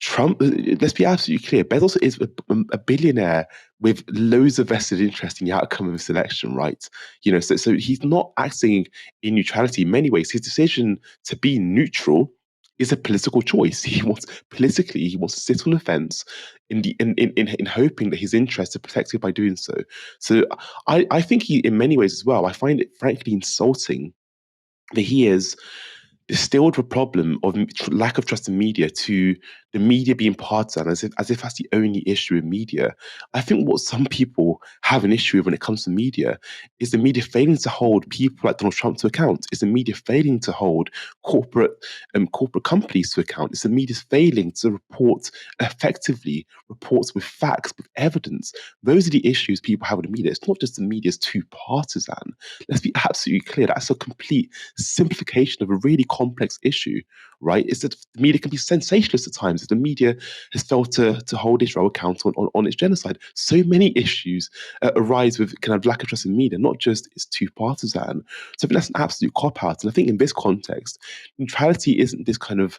Trump, let's be absolutely clear, Bezos is a billionaire with loads of vested interest in the outcome of this election, right? So he's not acting in neutrality in many ways. His decision to be neutral is a political choice. He wants to sit on the fence in hoping that his interests are protected by doing so. So I think he, in many ways as well, I find it frankly insulting that he is distilled a problem of lack of trust in media to the media being partisan, as if that's the only issue in media. I think what some people have an issue with when it comes to media is the media failing to hold people like Donald Trump to account. Is the media failing to hold corporate companies to account? Is the media failing to report effectively, reports with facts, with evidence? Those are the issues people have with the media. It's not just the media's too partisan. Let's be absolutely clear. That's a complete simplification of a really complex issue, right? Is that the media can be sensationalist at times. If the media has failed to hold Israel accountable on its genocide, so many issues arise with kind of lack of trust in media, not just it's too partisan. So I think that's an absolute cop-out. And I think in this context, neutrality isn't this kind of,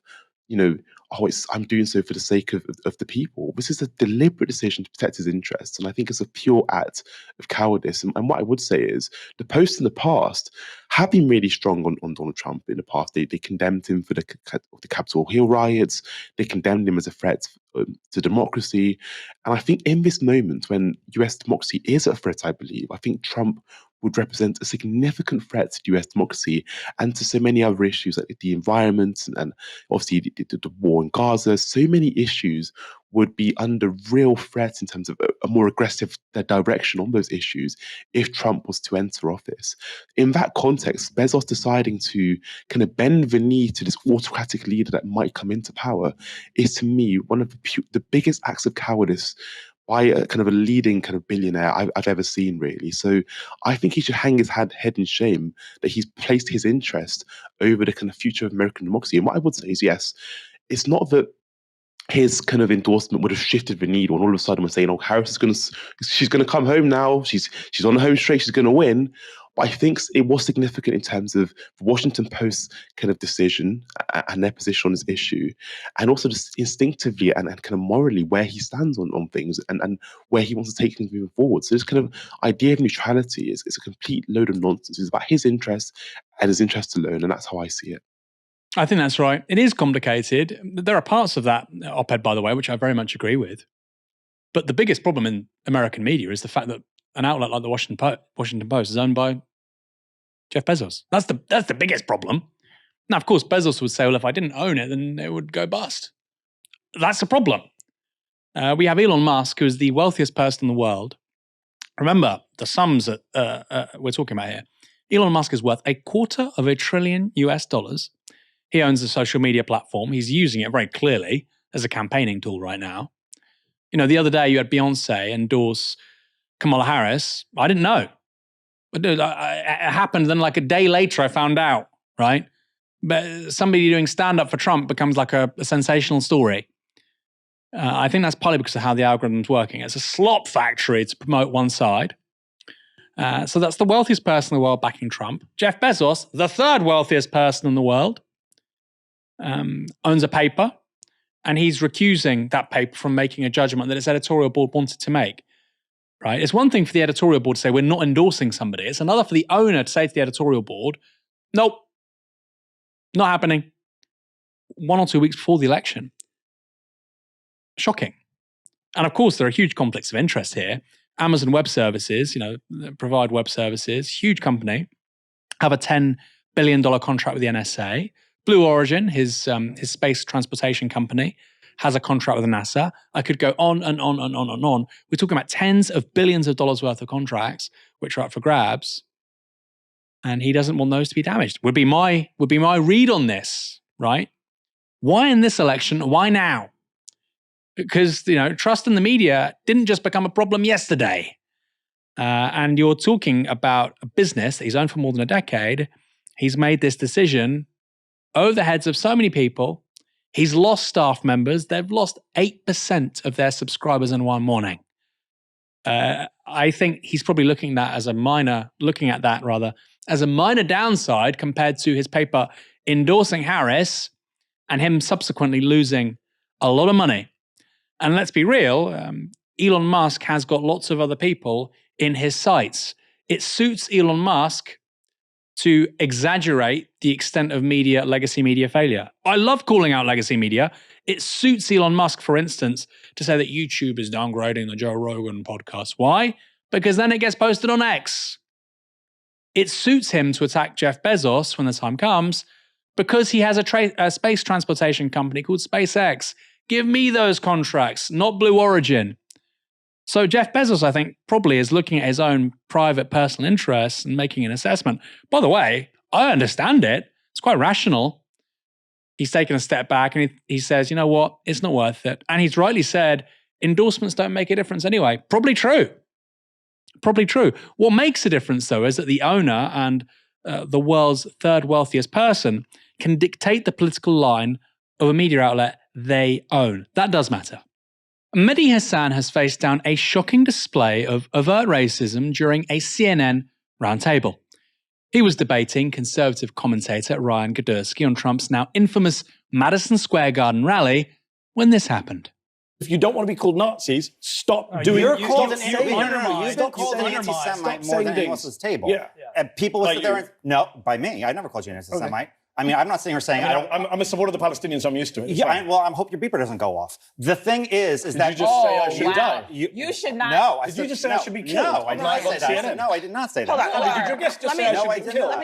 I'm doing so for the sake of the people. This is a deliberate decision to protect his interests. And I think it's a pure act of cowardice. And what I would say is the Post in the past have been really strong on Donald Trump in the past. They condemned him for the Capitol Hill riots. They condemned him as a threat to democracy. And I think in this moment when US democracy is at threat, I believe, I think Trump would represent a significant threat to US democracy and to so many other issues like the environment and obviously the war in Gaza. So many issues would be under real threat in terms of a more aggressive direction on those issues if Trump was to enter office. In that context, Bezos deciding to kind of bend the knee to this autocratic leader that might come into power is, to me, one of the biggest acts of cowardice by a kind of a leading kind of billionaire I've ever seen, really. So I think he should hang his head in shame that he's placed his interest over the kind of future of American democracy. And what I would say is, yes, it's not that his kind of endorsement would have shifted the needle, and all of a sudden we're saying, Harris she's gonna come home now. She's on the home straight. She's gonna win. But I think it was significant in terms of the Washington Post's kind of decision and their position on this issue, and also just instinctively and kind of morally where he stands on things and where he wants to take things moving forward. So this kind of idea of neutrality is a complete load of nonsense. It's about his interests and his interests alone, and that's how I see it. I think that's right. It is complicated. There are parts of that op-ed, by the way, which I very much agree with. But the biggest problem in American media is the fact that an outlet like the Washington Post is owned by Jeff Bezos. That's the biggest problem. Now, of course, Bezos would say, well, if I didn't own it, then it would go bust. That's the problem. We have Elon Musk, who is the wealthiest person in the world. Remember, the sums that we're talking about here. Elon Musk is worth $250 billion US. He owns a social media platform. He's using it very clearly as a campaigning tool right now. The other day you had Beyonce endorse Kamala Harris. I didn't know. It happened, then like a day later I found out, right? But somebody doing stand-up for Trump becomes like a sensational story. I think that's partly because of how the algorithm's working. It's a slop factory to promote one side. So that's the wealthiest person in the world backing Trump. Jeff Bezos, the third wealthiest person in the world, owns a paper. And he's recusing that paper from making a judgment that its editorial board wanted to make. Right? It's one thing for the editorial board to say, we're not endorsing somebody. It's another for the owner to say to the editorial board, nope, not happening. 1 or 2 weeks before the election. Shocking. And of course, there are huge conflicts of interest here. Amazon Web Services, provide web services, huge company, have a $10 billion contract with the NSA. Blue Origin, his space transportation company, has a contract with NASA. I could go on and on and on and on. We're talking about tens of billions of dollars worth of contracts, which are up for grabs. And he doesn't want those to be damaged. Would be my read on this, right? Why in this election? Why now? Because, trust in the media didn't just become a problem yesterday. And you're talking about a business that he's owned for more than a decade. He's made this decision over the heads of so many people. He's lost staff members. They've lost 8% of their subscribers in one morning. I think he's probably looking at that as a minor downside compared to his paper endorsing Harris and him subsequently losing a lot of money. And let's be real, Elon Musk has got lots of other people in his sights. It suits Elon Musk to exaggerate the extent of legacy media failure. I love calling out legacy media. It suits Elon Musk, for instance, to say that YouTube is downgrading the Joe Rogan podcast. Why? Because then it gets posted on X. It suits him to attack Jeff Bezos when the time comes because he has a space transportation company called SpaceX. Give me those contracts, not Blue Origin. So Jeff Bezos, I think, probably is looking at his own private personal interests and making an assessment. By the way, I understand it. It's quite rational. He's taken a step back and he says, you know what? It's not worth it. And he's rightly said, endorsements don't make a difference anyway. Probably true. Probably true. What makes a difference, though, is that the owner and the world's third wealthiest person can dictate the political line of a media outlet they own. That does matter. Medhi Hasan has faced down a shocking display of overt racism during a CNN roundtable. He was debating conservative commentator Ryan Gadurski on Trump's now infamous Madison Square Garden rally when this happened. If you don't want to be called Nazis, stop doing. You're called an anti-Semite more than anyone else at this table. Yeah. And people will sit there and no, by me, I never called you an anti-Semite. I mean, I'm not sitting here saying I'm a supporter of the Palestinians, so I'm used to it. Yeah, I hope your beeper doesn't go off. The thing is that you just say I should die? You should not. No, did you just say I should be killed? No, I did not say that. No, I did not say that. Hold on. Did your guest just say I should be killed on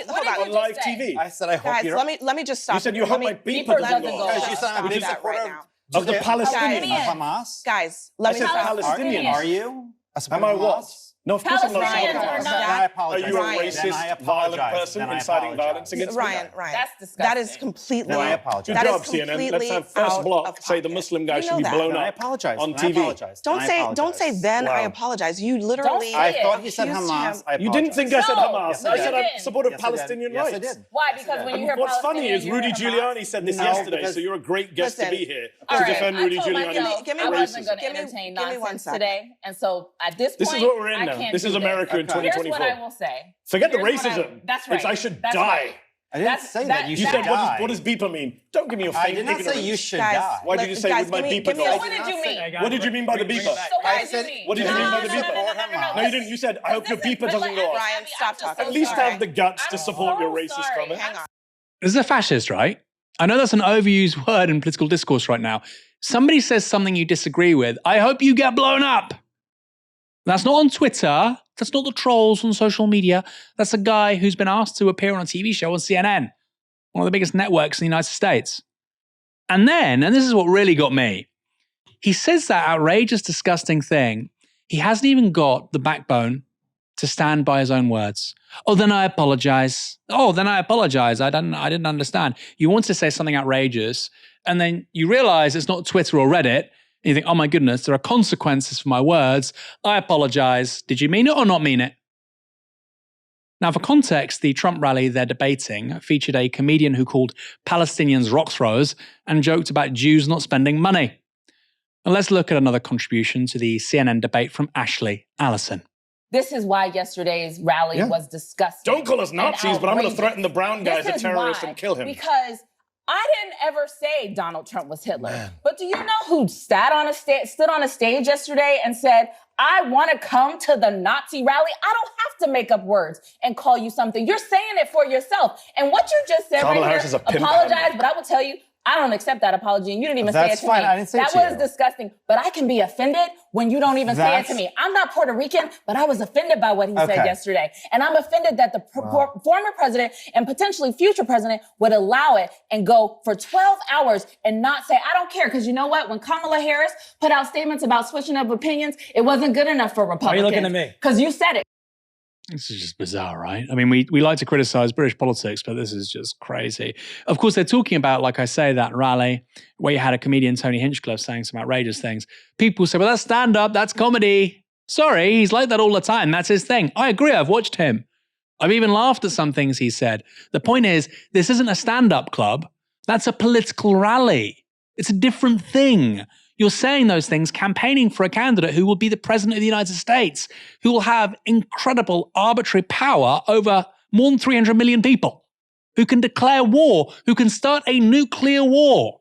live TV? I said I hope you. Let me just stop. You said you hope my beeper doesn't go off. Because you said I'm a big supporter of the Palestinians. Of Hamas. Guys, let me stop. Palestinians. Are you? Am I what? No, of course I'm not. I apologize. Are you a racist, violent person inciting violence against me? Ryan, that's disgusting. that is completely. I apologize. Good job, CNN. Let's have first block say the Muslim guy should be blown up. I apologize. On TV. Don't say then I apologize. You literally. I thought he said Hamas. You didn't think I said Hamas. No, I said I supported Palestinian rights. Yes, I did. Why? Because when you hear what's funny is Palestinian, Rudy Giuliani said this yesterday, so you're a great guest to be here to defend Rudy Giuliani. I wasn't going to entertain nonsense today, and so at this point, this is what we're in now. This is America in 2024. Here's what I will say. Forget the racism. That's right. It's I should die. I didn't say that. You said, die. what does beeper mean? Don't give me your fake ignorance. I did not say you should die. Why did you say with my beeper? So what did you mean? What did you mean by the beeper? So what did you mean? What did you mean by the beeper? No, you didn't. You said, I hope your beeper doesn't go off. Ryan, stop talking. At least have the guts to support your racist comment. Hang on. This is a fascist, right? I know that's an overused word in political discourse right now. Somebody says something you disagree with. I hope you get blown up. That's not on Twitter. That's not the trolls on social media. That's a guy who's been asked to appear on a TV show on CNN, one of the biggest networks in the United States. And then, and this is what really got me, he says that outrageous, disgusting thing. He hasn't even got the backbone to stand by his own words. Oh, then I apologize. Oh, then I apologize. I didn't understand. You want to say something outrageous, and then you realize it's not Twitter or Reddit, and you think, oh my goodness, there are consequences for my words. I apologize. Did you mean it or not mean it? Now, for context, the Trump rally they're debating featured a comedian who called Palestinians rock throwers and joked about Jews not spending money. And let's look at another contribution to the CNN debate from Ashley Allison. This is why yesterday's rally was disgusting. Don't call us Nazis, but I'm going to threaten the brown guy as a terrorist and kill him. Because I didn't ever say Donald Trump was Hitler. But do you know who stood on a stage yesterday and said, I want to come to the Nazi rally? I don't have to make up words and call you something. You're saying it for yourself. And what you just said Kamala right Harris here, is a pimp. apologize, but I will tell you, I don't accept that apology, and you didn't even say it to me. I didn't say it to That was you. disgusting. But I can be offended when you don't even say it to me. I'm not Puerto Rican, but I was offended by what he said yesterday. And I'm offended that the former president and potentially future president would allow it and go for 12 hours and not say, I don't care. Because you know what? When Kamala Harris put out statements about switching up opinions, it wasn't good enough for Republicans. Why are you looking at me? Because you said it. This is just bizarre, right? I mean, we like to criticize British politics, but this is just crazy. Of course, they're talking about, like I say, that rally where you had a comedian, Tony Hinchcliffe, saying some outrageous things. People say, well, that's stand-up, that's comedy. Sorry, he's like that all the time. That's his thing. I agree, I've watched him. I've even laughed at some things he said. The point is, this isn't a stand-up club. That's a political rally. It's a different thing. You're saying those things, campaigning for a candidate who will be the president of the United States, who will have incredible arbitrary power over more than 300 million people, who can declare war, who can start a nuclear war.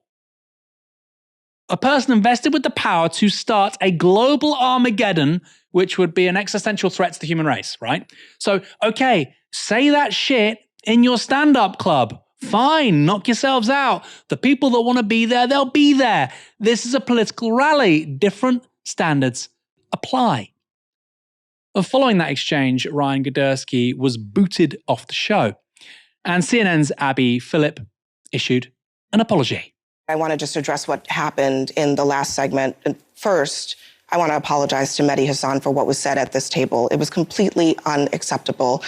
A person invested with the power to start a global Armageddon, which would be an existential threat to the human race, right? So, okay, say that shit in your stand-up club. Fine, knock yourselves out. The people that want to be there, they'll be there. This is a political rally. Different standards apply. Following that exchange, Ryan Godersky was booted off the show, and CNN's Abby Phillip issued an apology. I want to just address what happened in the last segment. And first, I want to apologize to Medhi Hasan for what was said at this table. It was completely unacceptable.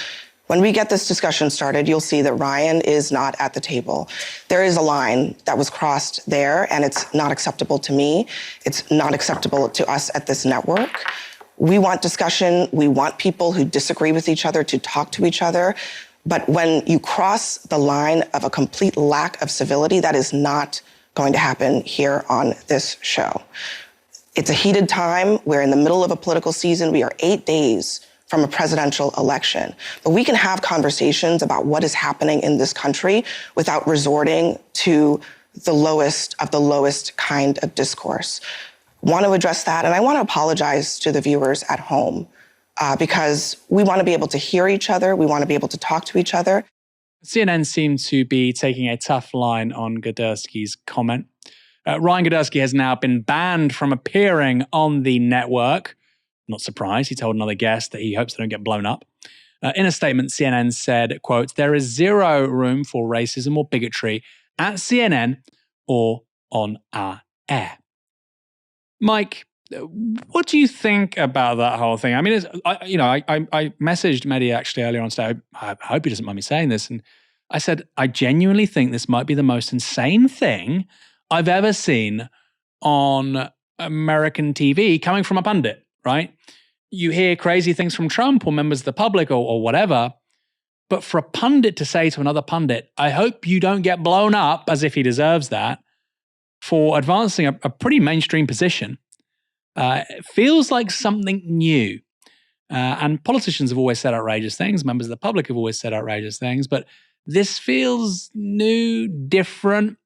When we get this discussion started, you'll see that Ryan is not at the table. There is a line that was crossed there, and it's not acceptable to me. It's not acceptable to us at this network. We want discussion. We want people who disagree with each other to talk to each other. But when you cross the line of a complete lack of civility, that is not going to happen here on this show. It's a heated time. We're in the middle of a political season. We are 8 days from a presidential election. But we can have conversations about what is happening in this country without resorting to the lowest of the lowest kind of discourse. Want to address that, and I want to apologize to the viewers at home because we want to be able to hear each other. We want to be able to talk to each other. CNN seemed to be taking a tough line on Godersky's comment. Ryan Godersky has now been banned from appearing on the network. Not surprised, he told another guest that he hopes they don't get blown up. In a statement, CNN said, quote, there is zero room for racism or bigotry at CNN or on our air. Mike, what do you think about that whole thing? I mean, I messaged Medhi actually earlier on today. I hope he doesn't mind me saying this. And I said, I genuinely think this might be the most insane thing I've ever seen on American TV coming from a pundit, right? You hear crazy things from Trump or members of the public or whatever, but for a pundit to say to another pundit, I hope you don't get blown up, as if he deserves that, for advancing a pretty mainstream position, it feels like something new. And politicians have always said outrageous things, members of the public have always said outrageous things, but this feels new, different,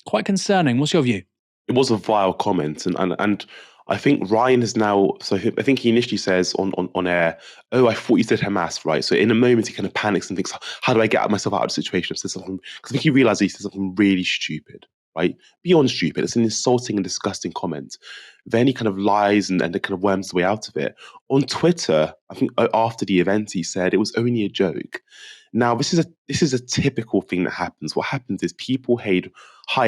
quite concerning. What's your view? It was a vile comment, and I think Ryan is now, so I think he initially says on air, oh, I thought you said Hamas, right? So in a moment, he kind of panics and thinks, how do I get myself out of the situation? Because I think he realizes he said something really stupid, right? Beyond stupid. It's an insulting and disgusting comment. Then he kind of lies and kind of worms the way out of it. On Twitter, I think after the event, he said it was only a joke. Now, this is a typical thing that happens. What happens is people hide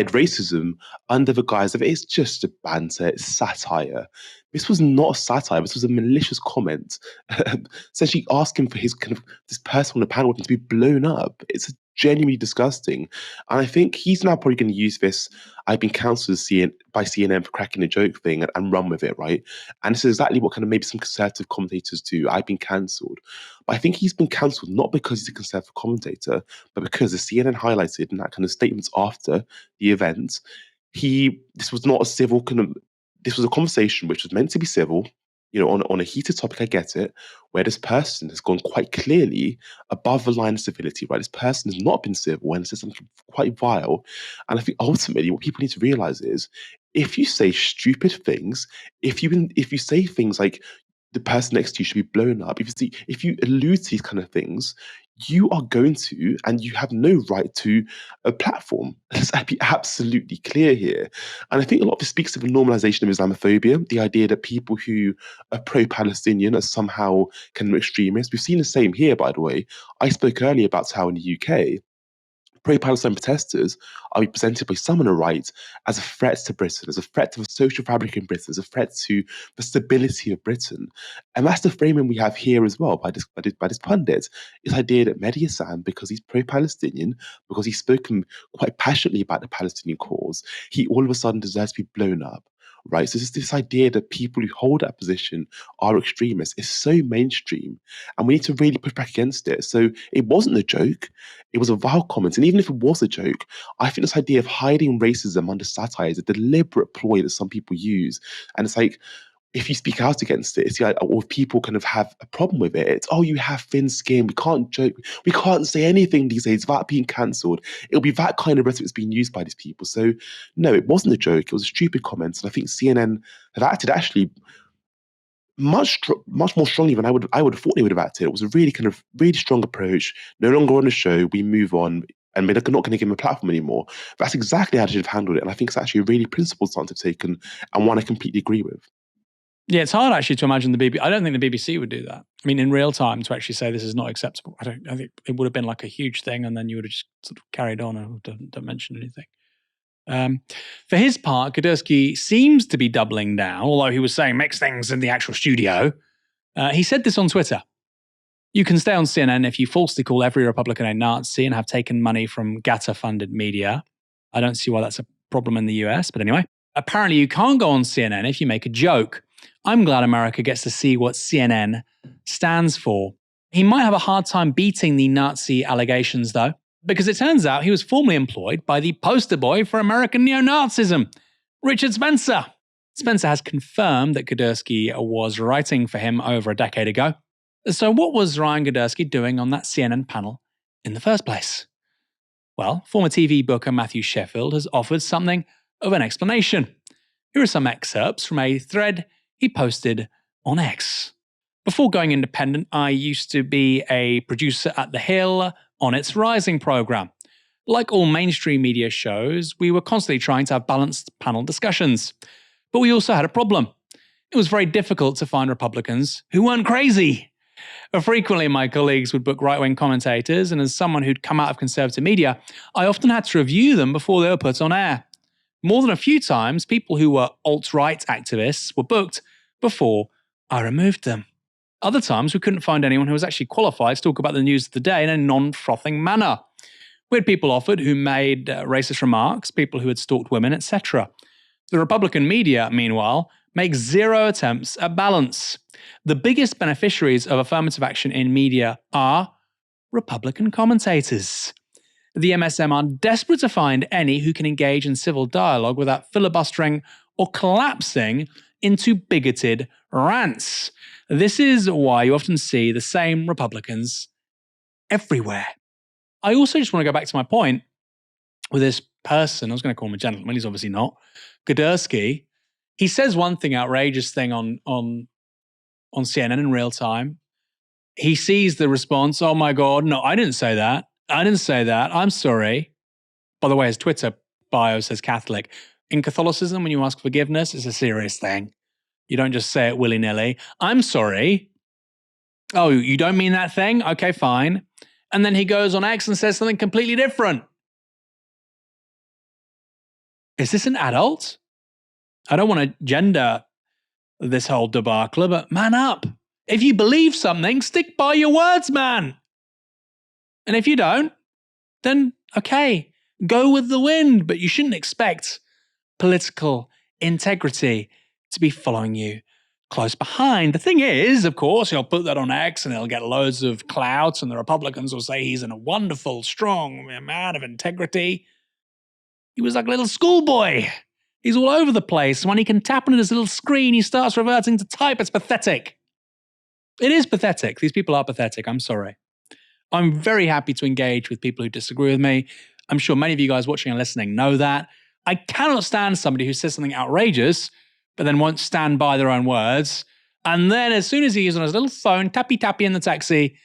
racism under the guise of it's just a banter, it's satire. This was not a satire. This was a malicious comment, essentially asking for this person on the panel to be blown up. It's genuinely disgusting, and I think he's now probably going to use this. I've been cancelled by CNN for cracking a joke thing and run with it, right? And this is exactly what kind of maybe some conservative commentators do. I've been cancelled, but I think he's been cancelled not because he's a conservative commentator, but because the CNN highlighted in that kind of statements after the event, this was not a civil kind of. This was a conversation which was meant to be civil. on a heated topic, I get it, where this person has gone quite clearly above the line of civility, right? This person has not been civil and said something quite vile. And I think ultimately what people need to realize is if you say stupid things, if you say things like the person next to you should be blown up, if you allude to these kind of things, you are going to, and you have no right to a platform. Let's be absolutely clear here. And I think a lot of it speaks to the normalization of Islamophobia, the idea that people who are pro-Palestinian are somehow kind of extremists. We've seen the same here, by the way. I spoke earlier about how in the UK, pro-Palestine protesters are presented by some on the right as a threat to Britain, as a threat to the social fabric in Britain, as a threat to the stability of Britain. And that's the framing we have here as well by this pundit. This idea that Medhi Hasan, because he's pro-Palestinian, because he's spoken quite passionately about the Palestinian cause, he all of a sudden deserves to be blown up. Right, so this idea that people who hold that position are extremists is so mainstream, and we need to really push back against it. So it wasn't a joke; it was a vile comment, and even if it was a joke, I think this idea of hiding racism under satire is a deliberate ploy that some people use, and it's like, if you speak out against it, it's like, or if people kind of have a problem with it, it's, oh, you have thin skin, we can't joke, we can't say anything these days without being cancelled. It'll be that kind of rhetoric that's being used by these people. So no, it wasn't a joke, it was a stupid comment. And I think CNN have acted actually much more strongly than I would have thought they would have acted. It was a really strong approach. No longer on the show, we move on. And we're not going to give him a platform anymore. That's exactly how they should have handled it. And I think it's actually a really principled stance they've taken, and one I completely agree with. Yeah, it's hard actually to imagine the BBC. I don't think the BBC would do that. I mean, in real time, to actually say this is not acceptable. I think it would have been like a huge thing, and then you would have just sort of carried on and don't mention anything. For his part, Kadersky seems to be doubling down, although he was saying mixed things in the actual studio. He said this on Twitter. You can stay on CNN if you falsely call every Republican a Nazi and have taken money from Gatta-funded media. I don't see why that's a problem in the US, but anyway. Apparently, you can't go on CNN if you make a joke. I'm glad America gets to see what CNN stands for. He might have a hard time beating the Nazi allegations, though, because it turns out he was formerly employed by the poster boy for American neo-Nazism, Richard Spencer. Spencer has confirmed that Kadersky was writing for him over a decade ago. So what was Ryan Kadersky doing on that CNN panel in the first place? Well, former TV booker Matthew Sheffield has offered something of an explanation. Here are some excerpts from a thread he posted on X. Before going independent, I used to be a producer at The Hill on its Rising program. Like all mainstream media shows, we were constantly trying to have balanced panel discussions. But we also had a problem. It was very difficult to find Republicans who weren't crazy. Frequently, my colleagues would book right-wing commentators, and as someone who'd come out of conservative media, I often had to review them before they were put on air. More than a few times, people who were alt-right activists were booked before I removed them. Other times, we couldn't find anyone who was actually qualified to talk about the news of the day in a non-frothing manner. We had people offered who made racist remarks, people who had stalked women, etc. The Republican media, meanwhile, make zero attempts at balance. The biggest beneficiaries of affirmative action in media are Republican commentators. The MSM are desperate to find any who can engage in civil dialogue without filibustering or collapsing into bigoted rants. This is why you often see the same Republicans everywhere. I also just want to go back to my point with this person. I was going to call him a gentleman. He's obviously not. Kadersky. He says one thing, outrageous thing on CNN in real time. He sees the response. Oh my God, no, I didn't say that. I didn't say that. I'm sorry. By the way, his Twitter bio says Catholic. In Catholicism, when you ask forgiveness, it's a serious thing. You don't just say it willy-nilly. I'm sorry. Oh, you don't mean that thing? Okay, fine. And then he goes on X and says something completely different. Is this an adult? I don't want to gender this whole debacle, but man up. If you believe something, stick by your words, man. And if you don't, then okay, go with the wind, but you shouldn't expect political integrity to be following you close behind. The thing is, of course, he'll put that on X and he'll get loads of clout, and the Republicans will say he's a wonderful, strong man of integrity. He was like a little schoolboy He's all over the place. When he can tap on his little screen, he starts reverting to type. It's pathetic. It is pathetic. These people are pathetic. I'm sorry. I'm very happy to engage with people who disagree with me. I'm sure many of you guys watching and listening know that. I cannot stand somebody who says something outrageous, but then won't stand by their own words. And then as soon as he is on his little phone, tappy-tappy in the taxi,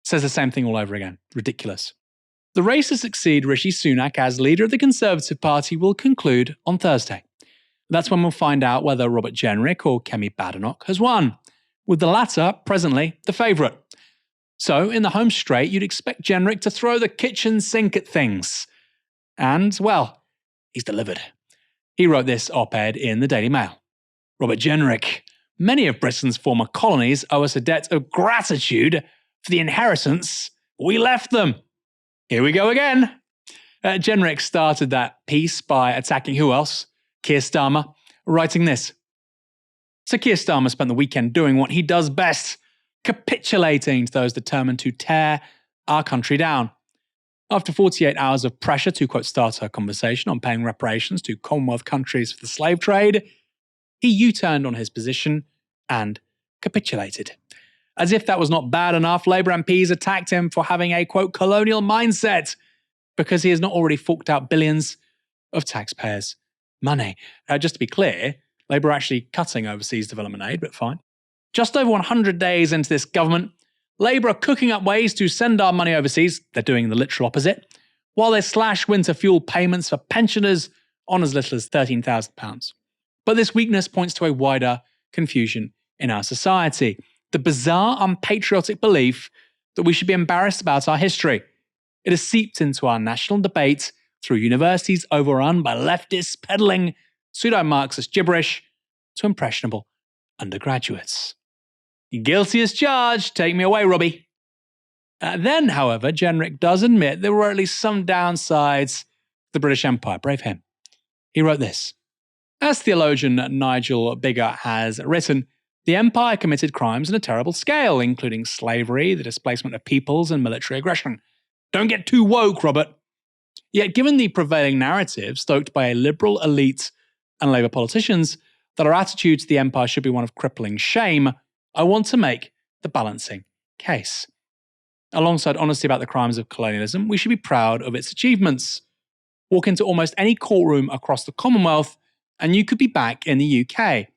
says the same thing all over again. Ridiculous. The race to succeed Rishi Sunak as leader of the Conservative Party will conclude on Thursday. That's when we'll find out whether Robert Jenrick or Kemi Badenoch has won, with the latter presently the favourite. So, in the home straight, you'd expect Jenrick to throw the kitchen sink at things. And, well, he's delivered. He wrote this op-ed in the Daily Mail. Robert Jenrick, many of Britain's former colonies owe us a debt of gratitude for the inheritance we left them. Here we go again. Jenrick started that piece by attacking who else? Keir Starmer, writing this. So Keir Starmer spent the weekend doing what he does best, capitulating to those determined to tear our country down. After 48 hours of pressure to, quote, start a conversation on paying reparations to Commonwealth countries for the slave trade, he U-turned on his position and capitulated. As if that was not bad enough, Labour MPs attacked him for having a, quote, colonial mindset because he has not already forked out billions of taxpayers' money. Just to be clear, Labour are actually cutting overseas development aid, but fine. Just over 100 days into this government, Labour are cooking up ways to send our money overseas. They're doing the literal opposite, while they slash winter fuel payments for pensioners on as little as £13,000. But this weakness points to a wider confusion in our society. The bizarre, unpatriotic belief that we should be embarrassed about our history. It has seeped into our national debate through universities overrun by leftists peddling pseudo-Marxist gibberish to impressionable undergraduates. Guilty as charged. Take me away, Robbie. Then, however, Jenrick does admit there were at least some downsides to the British Empire. Brave him. He wrote this. As theologian Nigel Biggar has written, the empire committed crimes on a terrible scale, including slavery, the displacement of peoples, and military aggression. Don't get too woke, Robert. Yet, given the prevailing narrative stoked by a liberal elite and Labour politicians that our attitude to the empire should be one of crippling shame, I want to make the balancing case. Alongside honesty about the crimes of colonialism, we should be proud of its achievements. Walk into almost any courtroom across the Commonwealth, and you could be back in the UK.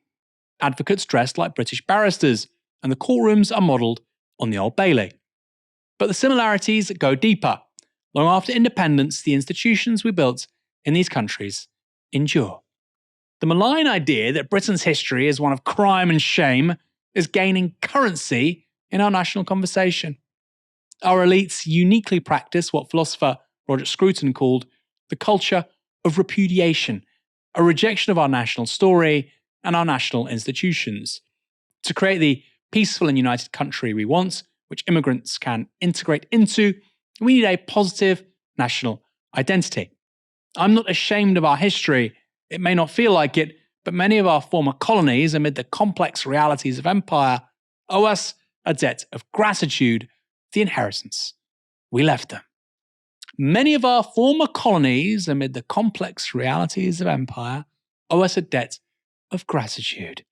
Advocates dressed like British barristers, and the courtrooms are modelled on the Old Bailey. But the similarities go deeper. Long after independence, the institutions we built in these countries endure. The malign idea that Britain's history is one of crime and shame is gaining currency in our national conversation. Our elites uniquely practice what philosopher Roger Scruton called the culture of repudiation, a rejection of our national story and our national institutions. To create the peaceful and united country we want, which immigrants can integrate into, we need a positive national identity. I'm not ashamed of our history. It may not feel like it, but many of our former colonies, amid the complex realities of empire, owe us a debt of gratitude for the inheritance we left them. Many of our former colonies, amid the complex realities of empire, owe us a debt of gratitude.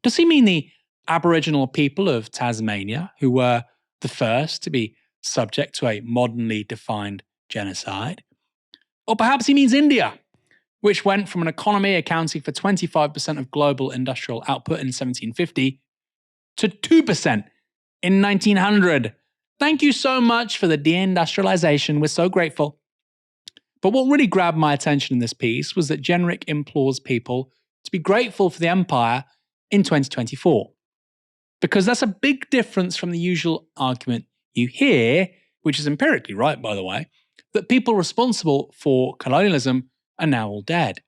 Does he mean the Aboriginal people of Tasmania, who were the first to be subject to a modernly defined genocide? Or perhaps he means India, which went from an economy accounting for 25% of global industrial output in 1750 to 2% in 1900. Thank you so much for the deindustrialization. We're so grateful. But what really grabbed my attention in this piece was that Jenrick implores people to be grateful for the empire in 2024. Because that's a big difference from the usual argument you hear, which is empirically right, by the way, that people responsible for colonialism are now all dead.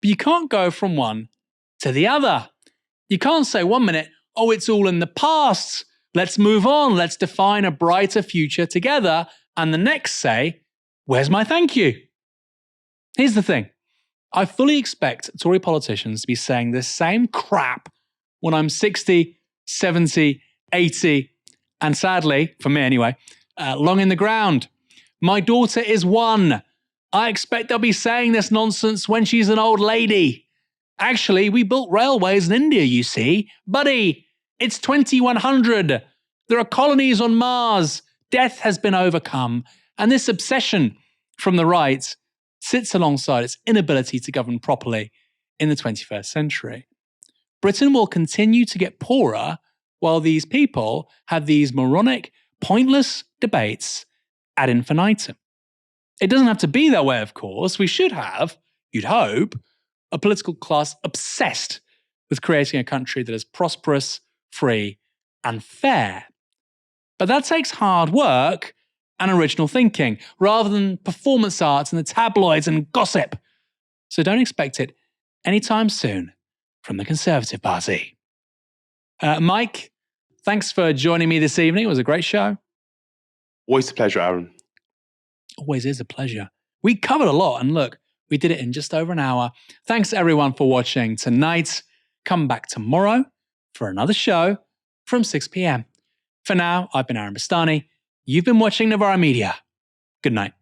But you can't go from one to the other. You can't say 1 minute, oh, it's all in the past. Let's move on. Let's define a brighter future together. And the next say, where's my thank you? Here's the thing. I fully expect Tory politicians to be saying the same crap when I'm 60, 70, 80, and sadly, for me anyway, long in the ground. My daughter is 1. I expect they'll be saying this nonsense when she's an old lady. Actually, we built railways in India, you see. Buddy, it's 2100. There are colonies on Mars. Death has been overcome. And this obsession from the right sits alongside its inability to govern properly in the 21st century. Britain will continue to get poorer while these people have these moronic, pointless debates ad infinitum. It doesn't have to be that way, of course. We should have, you'd hope, a political class obsessed with creating a country that is prosperous, free, and fair. But that takes hard work and original thinking, rather than performance art and the tabloids and gossip. So don't expect it anytime soon from the Conservative Party. Mike, thanks for joining me this evening. It was a great show. Always a pleasure, Aaron. Always is a pleasure. We covered a lot, and look, we did it in just over an hour. Thanks everyone for watching tonight. Come back tomorrow for another show from 6 p.m. For now, I've been Aaron Bastani. You've been watching Novara Media. Good night.